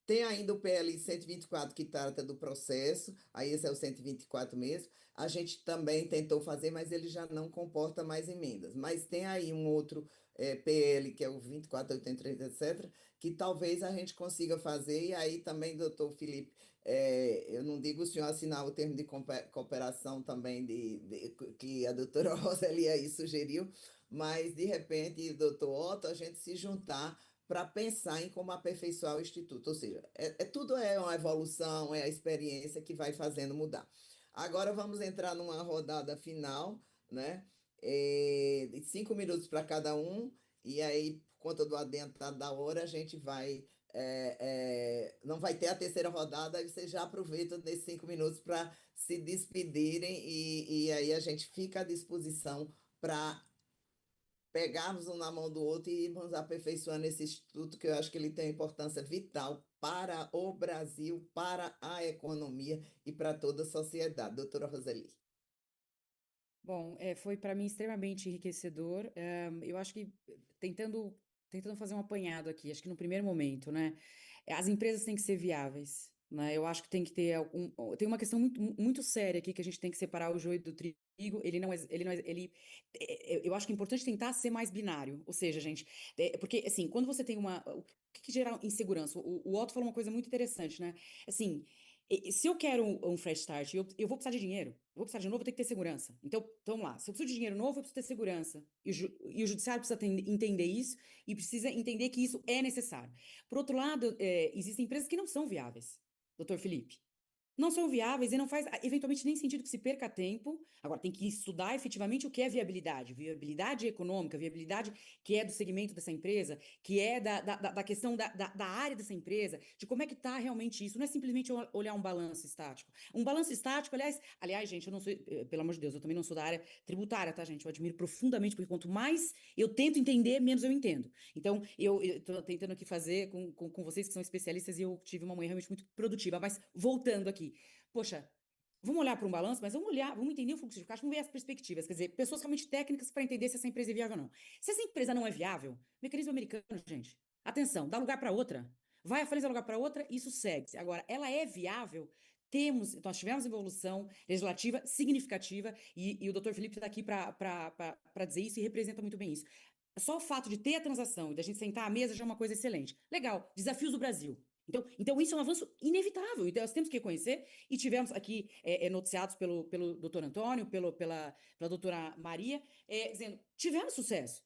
Tem ainda o PL 124 que trata do processo, aí esse é o 124 mesmo. A gente também tentou fazer, mas ele já não comporta mais emendas. Mas tem aí um outro PL, que é o 2483, etc., que talvez a gente consiga fazer. E aí também, doutor Felipe, eu não digo o senhor assinar o termo de cooperação também que a doutora Roseli aí sugeriu, mas de repente, doutor Otto, a gente se juntar para pensar em como aperfeiçoar o Instituto. Ou seja, tudo é uma evolução, é a experiência que vai fazendo mudar. Agora vamos entrar numa rodada final, né? De 5 minutos para cada um, e aí, por conta do adiantado da hora, a gente vai. Não vai ter a terceira rodada, aí vocês já aproveitam desses 5 minutos para se despedirem, e aí a gente fica à disposição para pegarmos um na mão do outro e irmos aperfeiçoando esse instituto, que eu acho que ele tem importância vital para o Brasil, para a economia e para toda a sociedade. Doutora Roseli. Bom, foi para mim extremamente enriquecedor. Eu acho que tentando fazer um apanhado aqui, acho que no primeiro momento, né, as empresas têm que ser viáveis, né? Eu acho que tem que ter tem uma questão muito séria aqui que a gente tem que separar o joio do trigo. Eu acho que é importante tentar ser mais binário, ou seja, gente, porque assim, quando você tem o que gera insegurança? O Otto falou uma coisa muito interessante, né? Assim, se eu quero um fresh start, eu vou precisar de dinheiro, eu vou precisar de novo, eu vou ter que ter segurança. Então, vamos lá. Se eu preciso de dinheiro novo, eu preciso ter segurança. E o judiciário precisa entender isso e precisa entender que isso é necessário. Por outro lado, existem empresas que não são viáveis, doutor Felipe. Não são viáveis e não faz, eventualmente, nem sentido que se perca tempo. Agora, tem que estudar efetivamente o que é viabilidade. Viabilidade econômica, viabilidade que é do segmento dessa empresa, que é da questão da área dessa empresa, de como é que está realmente isso. Não é simplesmente olhar um balanço estático. Um balanço estático, aliás, gente, eu não sou, pelo amor de Deus, eu também não sou da área tributária, tá, gente? Eu admiro profundamente, porque quanto mais eu tento entender, menos eu entendo. Então, eu estou tentando aqui fazer com vocês que são especialistas e eu tive uma manhã realmente muito produtiva. Mas, voltando aqui, poxa, vamos olhar para um balanço, mas vamos entender o fluxo de caixa, vamos ver as perspectivas, quer dizer, pessoas realmente técnicas para entender se essa empresa é viável ou não. Se essa empresa não é viável, mecanismo americano, gente, atenção, dá lugar para outra. Vai à falência, dá lugar para outra, isso segue. Agora, ela é viável? Nós tivemos evolução legislativa significativa e o doutor Felipe está aqui para dizer isso e representa muito bem isso. Só o fato de ter a transação e da gente sentar à mesa já é uma coisa excelente. Legal, desafios do Brasil. Então, isso é um avanço inevitável. Então, nós temos que reconhecer, e tivemos aqui noticiados pelo doutor Antônio, pela doutora Maria, dizendo, tivemos sucesso.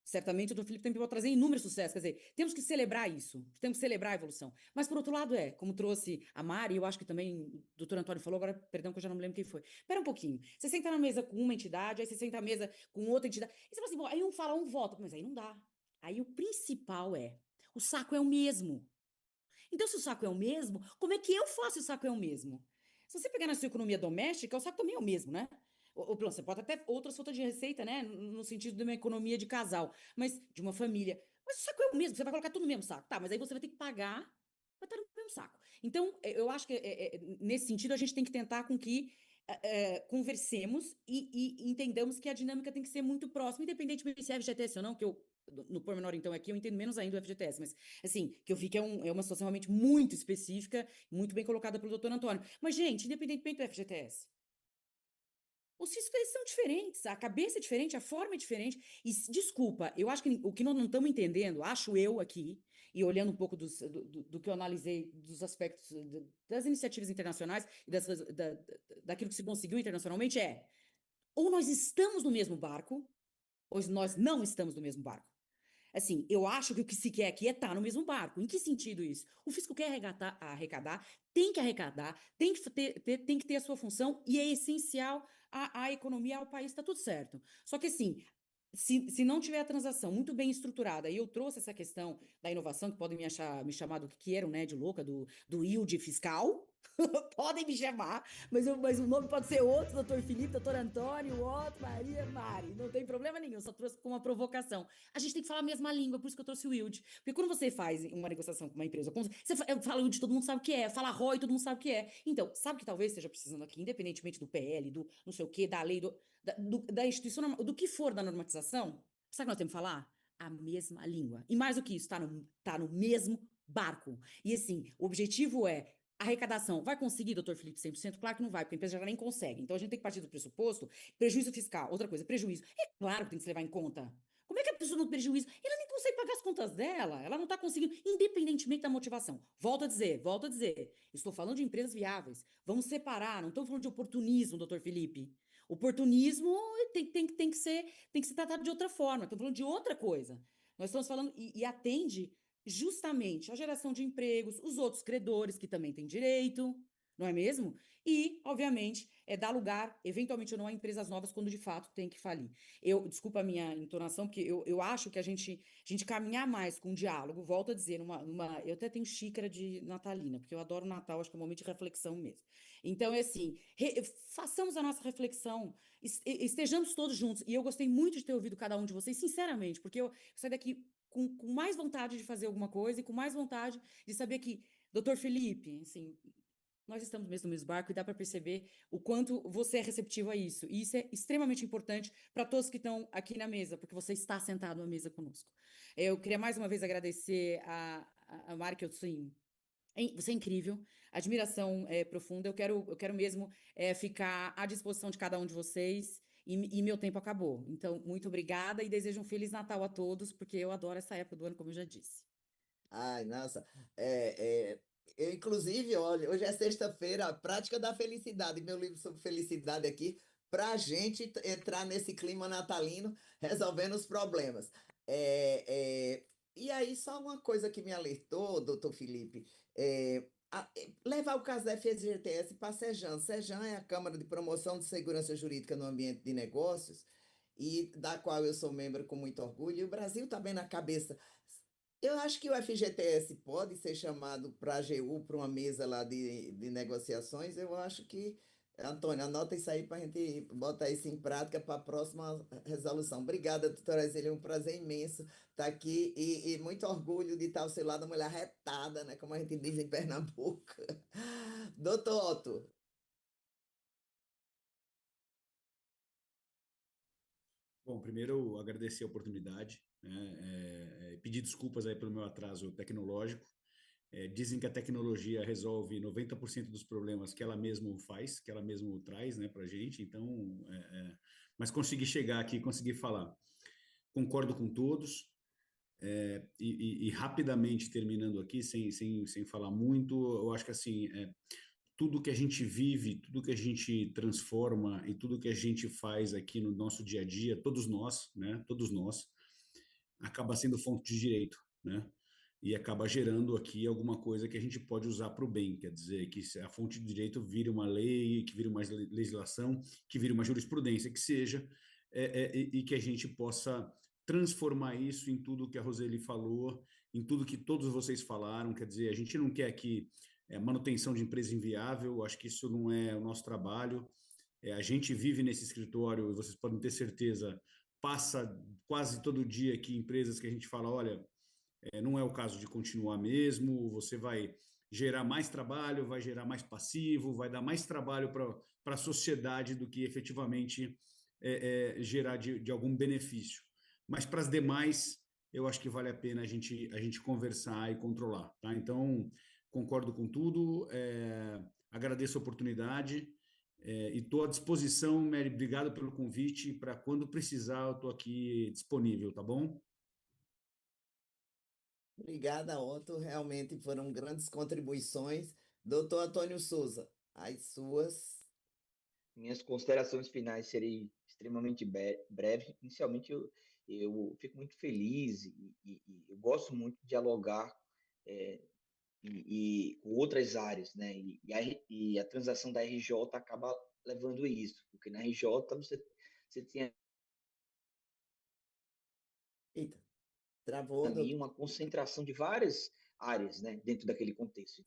Certamente o doutor Felipe também pode trazer inúmeros sucessos. Quer dizer, temos que celebrar isso, temos que celebrar a evolução. Mas, por outro lado, como trouxe a Mari, eu acho que também o doutor Antônio falou, agora, perdão que eu já não me lembro quem foi. Espera um pouquinho. Você senta na mesa com uma entidade, aí você senta na mesa com outra entidade. E você fala assim, bom, aí um fala, um vota. Mas aí não dá. Aí o principal o saco é o mesmo. Então, se o saco é o mesmo, como é que eu faço se o saco é o mesmo? Se você pegar na sua economia doméstica, o saco também é o mesmo, né? Ou você pode até outras fontes de receita, né? No sentido de uma economia de casal, mas de uma família. Mas o saco é o mesmo, você vai colocar tudo no mesmo saco. Tá, mas aí você vai ter que pagar, vai estar no mesmo saco. Então, eu acho que nesse sentido a gente tem que tentar com que conversemos e entendamos que a dinâmica tem que ser muito próxima, independentemente se é FGTS ou não, que eu no pormenor, então, aqui eu entendo menos ainda o FGTS, mas, assim, que eu vi que é uma situação realmente muito específica, muito bem colocada pelo doutor Antônio. Mas, gente, independentemente do FGTS, os fiscais são diferentes, a cabeça é diferente, a forma é diferente. E, desculpa, eu acho que o que nós não estamos entendendo, acho eu aqui, e olhando um pouco do que eu analisei dos aspectos das iniciativas internacionais e daquilo que se conseguiu internacionalmente, ou nós estamos no mesmo barco, ou nós não estamos no mesmo barco. Assim, eu acho que o que se quer aqui é estar no mesmo barco. Em que sentido isso? O fisco quer arrecadar, tem que arrecadar, tem que ter a sua função e é essencial à economia, ao país, está tudo certo. Só que assim, se não tiver a transação muito bem estruturada, e eu trouxe essa questão da inovação, que podem me chamar do que eram, né, de louca, do yield fiscal, podem me chamar, mas o nome pode ser outro, doutor Felipe, doutor Antônio, Otto, Maria, Mari, não tem problema nenhum, só trouxe com uma provocação. A gente tem que falar a mesma língua, por isso que eu trouxe o yield. Porque quando você faz uma negociação com uma empresa, você fala yield, todo mundo sabe o que é, fala ROI, todo mundo sabe o que é. Então, sabe que talvez esteja precisando aqui, independentemente do PL, do não sei o quê, da lei, da instituição, do que for da normatização, sabe o que nós temos que falar? A mesma língua. E mais do que isso, tá no mesmo barco. E assim, o objetivo é arrecadação. Vai conseguir, doutor Felipe, 100%? Claro que não vai, porque a empresa já nem consegue. Então a gente tem que partir do pressuposto, prejuízo fiscal, outra coisa, prejuízo. É claro que tem que se levar em conta. Como é que a pessoa no prejuízo, ela nem consegue pagar as contas dela, ela não está conseguindo, independentemente da motivação. Volto a dizer, estou falando de empresas viáveis. Vamos separar, não estou falando de oportunismo, doutor Felipe. Oportunismo tem que ser tratado de outra forma, estamos falando de outra coisa. Nós estamos falando, e atende justamente a geração de empregos, os outros credores que também têm direito, não é mesmo? E, obviamente, dar lugar, eventualmente ou não, a empresas novas quando de fato tem que falir. Desculpa a minha entonação, porque eu acho que a gente caminhar mais com diálogo, volto a dizer, eu até tenho xícara de natalina, porque eu adoro Natal, acho que é um momento de reflexão mesmo. Então, é assim, façamos a nossa reflexão, estejamos todos juntos, e eu gostei muito de ter ouvido cada um de vocês, sinceramente, porque eu saio daqui com mais vontade de fazer alguma coisa e com mais vontade de saber que, doutor Felipe, assim, nós estamos mesmo no mesmo barco e dá para perceber o quanto você é receptivo a isso. E isso é extremamente importante para todos que estão aqui na mesa, porque você está sentado à mesa conosco. Eu queria mais uma vez agradecer a Mari, que você é incrível, admiração profunda. Eu quero mesmo ficar à disposição de cada um de vocês. E meu tempo acabou. Então, muito obrigada e desejo um Feliz Natal a todos, porque eu adoro essa época do ano, como eu já disse. Ai, nossa. Inclusive, olha, hoje é sexta-feira, a prática da felicidade, meu livro sobre felicidade aqui, para a gente entrar nesse clima natalino, resolvendo os problemas. É, e aí, só uma coisa que me alertou, doutor Felipe, levar o caso da FGTS para a SEJAN. SEJAN é a Câmara de Promoção de Segurança Jurídica no Ambiente de Negócios, e da qual eu sou membro com muito orgulho, e o Brasil está bem na cabeça. Eu acho que o FGTS pode ser chamado para a AGU, para uma mesa lá de negociações. Eu acho que, Antônio, anota isso aí para a gente botar isso em prática para a próxima resolução. Obrigada, doutora Zília, é um prazer imenso estar aqui e muito orgulho de estar ao seu lado, uma mulher retada, né, como a gente diz em Pernambuco. Doutor Otto. Bom, primeiro agradecer a oportunidade, né, pedir desculpas aí pelo meu atraso tecnológico. Dizem que a tecnologia resolve 90% dos problemas que ela mesma faz, que ela mesma traz, né, para a gente. Então, mas consegui chegar aqui, consegui falar. Concordo com todos. E rapidamente terminando aqui, sem falar muito, eu acho que assim, tudo que a gente vive, tudo que a gente transforma e tudo que a gente faz aqui no nosso dia a dia, todos nós, né, todos nós, acaba sendo fonte de direito, né? E acaba gerando aqui alguma coisa que a gente pode usar para o bem, quer dizer, que a fonte de direito vire uma lei, que vire uma legislação, que vire uma jurisprudência, que seja, e que a gente possa transformar isso em tudo que a Roseli falou, em tudo que todos vocês falaram, quer dizer, a gente não quer aqui manutenção de empresa inviável, acho que isso não é o nosso trabalho, a gente vive nesse escritório, e vocês podem ter certeza, passa quase todo dia aqui empresas que a gente fala, olha, não é o caso de continuar mesmo, você vai gerar mais trabalho, vai gerar mais passivo, vai dar mais trabalho para a sociedade do que efetivamente gerar de algum benefício. Mas para as demais, eu acho que vale a pena a gente conversar e controlar. Tá? Então, concordo com tudo, agradeço a oportunidade e estou à disposição, Mary, obrigado pelo convite, para quando precisar eu estou aqui disponível, tá bom? Obrigada, Otto. Realmente foram grandes contribuições. Doutor Antônio Souza, as suas. Minhas considerações finais extremamente breve. Inicialmente, eu fico muito feliz e eu gosto muito de dialogar é, com outras áreas, né? E a transação da RJ acaba levando isso, porque na RJ você tem Eita, travou, ali doutor. uma concentração de várias áreas, né, dentro daquele contexto.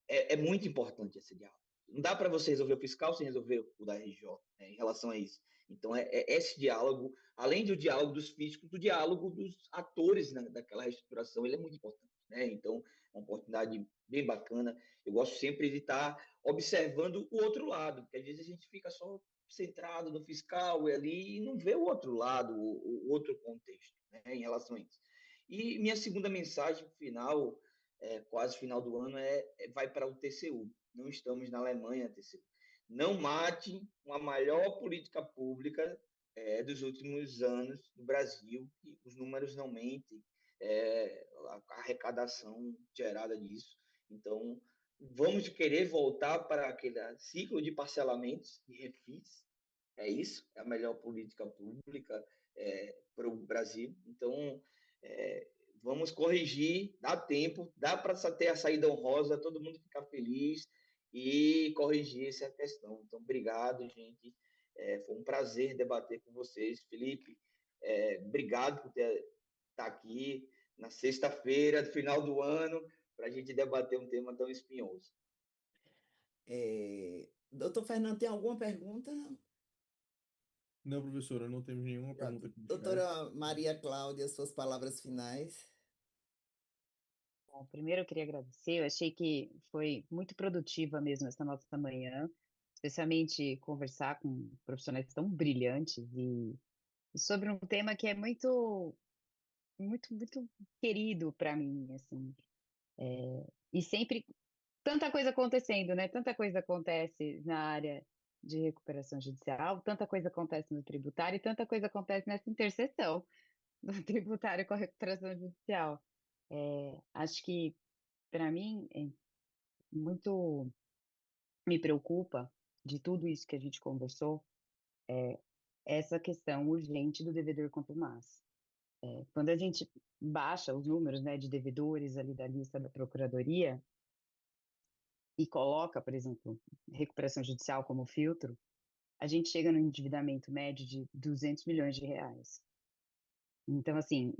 É muito importante esse diálogo. Não dá para você resolver o fiscal sem resolver o da RJ, né, em relação a isso. Então, esse diálogo, além do diálogo dos físicos, do diálogo dos atores, né, daquela reestruturação, ele é muito importante. Né? Então, é uma oportunidade bem bacana. Eu gosto sempre de estar observando o outro lado, porque às vezes a gente fica só centrado no fiscal e ali e não vê o outro lado, o outro contexto, né, em relação a isso. E minha segunda mensagem final, quase final do ano, vai para o TCU. Não estamos na Alemanha, TCU. Não mate uma maior política pública dos últimos anos no Brasil, e os números não mentem, a arrecadação gerada disso. Então, vamos querer voltar para aquele ciclo de parcelamentos e refis. É isso, é a melhor política pública para o Brasil. Então, é, vamos corrigir, dá tempo, dá para ter a saída honrosa, todo mundo ficar feliz e corrigir essa questão. Então, obrigado, gente. Foi um prazer debater com vocês. Felipe, obrigado por estar aqui na sexta-feira, final do ano, para a gente debater um tema tão espinhoso. Doutor Fernando, tem alguma pergunta? Não, professora, não temos nenhuma pergunta aqui no chat. Doutora Maria Cláudia, suas palavras finais. Bom, primeiro eu queria agradecer, eu achei que foi muito produtiva mesmo essa nossa manhã, especialmente conversar com profissionais tão brilhantes e sobre um tema que é muito, muito, muito querido para mim, assim, e sempre tanta coisa acontecendo, né? Tanta coisa acontece na área de recuperação judicial, tanta coisa acontece no tributário e tanta coisa acontece nessa interseção do tributário com a recuperação judicial. Acho que, para mim, muito me preocupa de tudo isso que a gente conversou, essa questão urgente do devedor contumaz. Quando a gente baixa os números, né, de devedores ali da lista da Procuradoria e coloca, por exemplo, recuperação judicial como filtro, a gente chega no endividamento médio de 200 milhões de reais. Então, assim,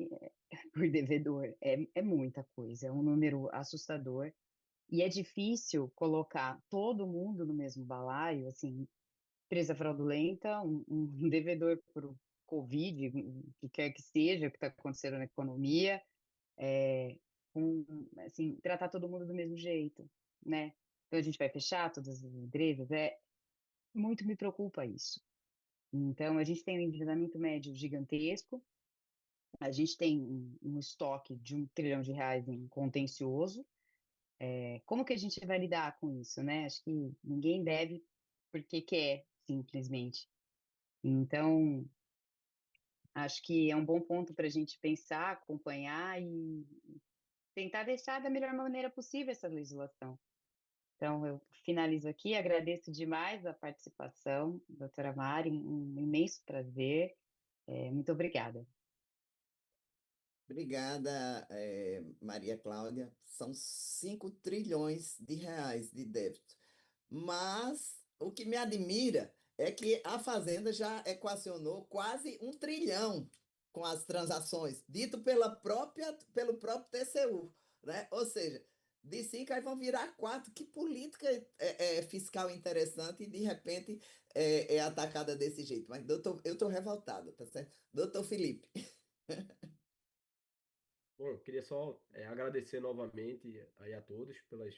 por devedor, é muita coisa, é um número assustador. E é difícil colocar todo mundo no mesmo balaio, assim, empresa fraudulenta, um devedor por Covid, o que quer que seja, o que está acontecendo na economia, assim, tratar todo mundo do mesmo jeito, né? Então a gente vai fechar todas as empresas, muito me preocupa isso. Então a gente tem um endividamento médio gigantesco, a gente tem um estoque de R$ 1 trilhão em contencioso. Como que a gente vai lidar com isso, né? Acho que ninguém deve porque quer, simplesmente. Então, acho que é um bom ponto para a gente pensar, acompanhar e tentar deixar da melhor maneira possível essa legislação. Então, eu finalizo aqui, agradeço demais a participação, doutora Mari, um imenso prazer. Muito obrigada. Obrigada, Maria Cláudia. São 5 trilhões de reais de débito. Mas o que me admira é que a Fazenda já equacionou quase 1 trilhão com as transações, dito pelo próprio TCU, né? Ou seja, de 5 aí vão virar 4. Que política fiscal interessante e de repente é atacada desse jeito. Mas, doutor, eu estou revoltada, tá certo? Doutor Felipe. Bom, queria só agradecer novamente aí a todos pelas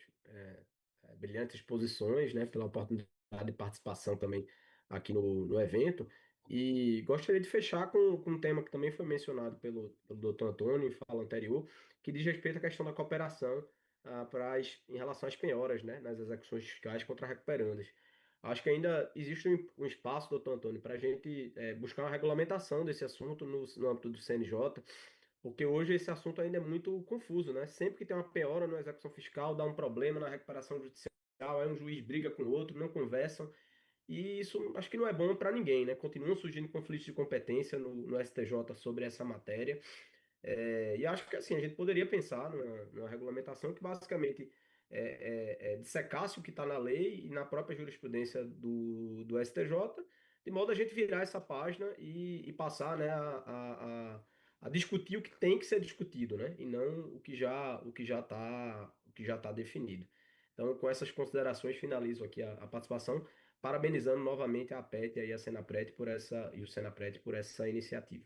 brilhantes exposições, né, pela oportunidade de participação também aqui no evento. E gostaria de fechar com um tema que também foi mencionado pelo Dr. Antônio em fala anterior, que diz respeito à questão da cooperação em relação às penhoras, né, nas execuções fiscais contra recuperandas. Acho que ainda existe um espaço, doutor Antônio, para a gente buscar uma regulamentação desse assunto no âmbito do CNJ, porque hoje esse assunto ainda é muito confuso, né? Sempre que tem uma penhora na execução fiscal, dá um problema na recuperação judicial, aí um juiz briga com o outro, não conversam. e isso acho que não é bom para ninguém, né? Continuam surgindo conflitos de competência no STJ sobre essa matéria. E acho que assim, a gente poderia pensar numa regulamentação que basicamente dissecasse o que está na lei e na própria jurisprudência do STJ, de modo a gente virar essa página e passar, né, a discutir o que tem que ser discutido, né? E não o que já tá definido. Então, com essas considerações, finalizo aqui a participação, parabenizando novamente a APET e a Senapred e o Senapred por essa iniciativa.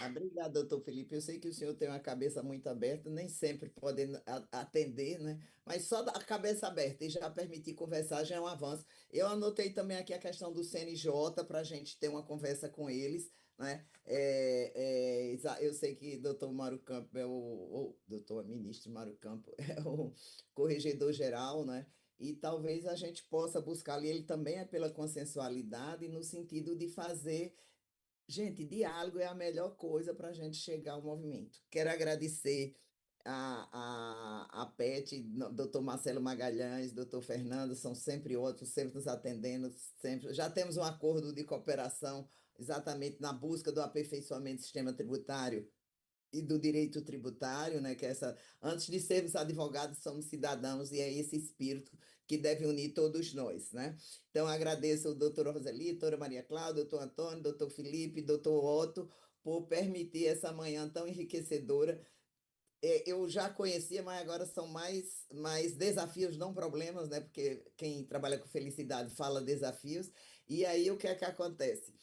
Obrigado, doutor Felipe. Eu sei que o senhor tem uma cabeça muito aberta, nem sempre pode atender, né? Mas só a cabeça aberta e já permitir conversar já é um avanço. Eu anotei também aqui a questão do CNJ para a gente ter uma conversa com eles, né? Eu sei que doutor Mário Campo doutor ministro Mário Campo é o corregedor geral, né? E talvez a gente possa buscar ali, ele também é pela consensualidade, no sentido de fazer. Gente, diálogo é a melhor coisa para a gente chegar ao movimento. Quero agradecer a PET, doutor Marcelo Magalhães, doutor Fernando, são sempre ótimos, sempre nos atendendo, sempre. Já temos um acordo de cooperação exatamente na busca do aperfeiçoamento do sistema tributário e do direito tributário, né? Que é essa, antes de sermos advogados, somos cidadãos, e é esse espírito que deve unir todos nós, né? Então, agradeço ao doutor Roseli, doutora Maria Cláudia, doutor Antônio, doutor Felipe, doutor Otto, por permitir essa manhã tão enriquecedora. Eu já conhecia, mas agora são mais desafios, não problemas, né? Porque quem trabalha com felicidade fala desafios. E aí o que é que acontece?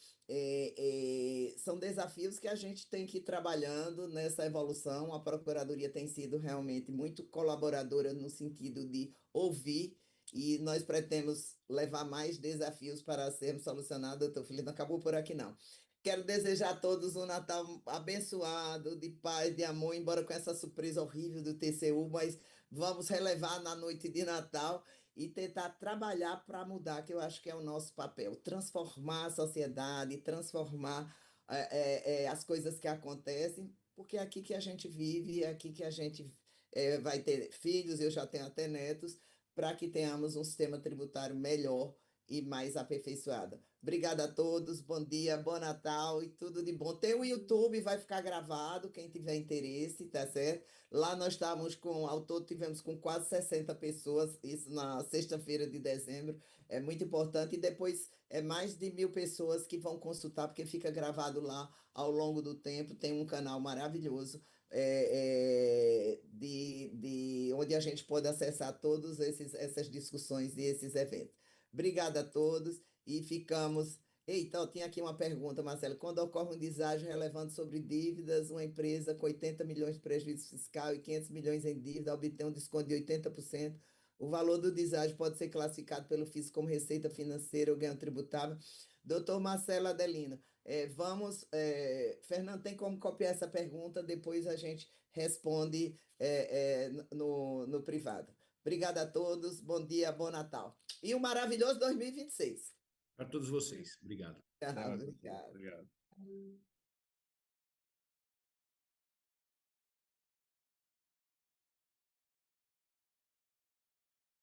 São desafios que a gente tem que ir trabalhando nessa evolução. A Procuradoria tem sido realmente muito colaboradora no sentido de ouvir, e nós pretendemos levar mais desafios para sermos solucionados. Doutor Felipe, não acabou por aqui, não. Quero desejar a todos um Natal abençoado, de paz, de amor, embora com essa surpresa horrível do TCU, mas vamos relevar na noite de Natal e tentar trabalhar para mudar, que eu acho que é o nosso papel, transformar a sociedade, transformar as coisas que acontecem, porque é aqui que a gente vive, é aqui que a gente vai ter filhos, eu já tenho até netos, para que tenhamos um sistema tributário melhor e mais aperfeiçoado. Obrigada a todos, bom dia, bom Natal e tudo de bom. Tem o YouTube, vai ficar gravado, quem tiver interesse, tá certo? Lá nós estávamos ao todo tivemos com quase 60 pessoas, isso na sexta-feira de dezembro, é muito importante. E depois é mais de 1.000 pessoas que vão consultar, porque fica gravado lá ao longo do tempo. Tem um canal maravilhoso onde a gente pode acessar todas essas discussões e esses eventos. Obrigada a todos e ficamos. Eita, tinha aqui uma pergunta, Marcelo. Quando ocorre um deságio relevante sobre dívidas, uma empresa com 80 milhões de prejuízo fiscal e 500 milhões em dívida obtém um desconto de 80%, o valor do deságio pode ser classificado pelo fisco como receita financeira ou ganho tributável. Doutor Marcelo Adelino, Fernando, tem como copiar essa pergunta? Depois a gente responde no privado. Obrigada a todos, bom dia, bom Natal. E um maravilhoso 2026. Para todos vocês. Obrigado. Obrigado. Obrigado.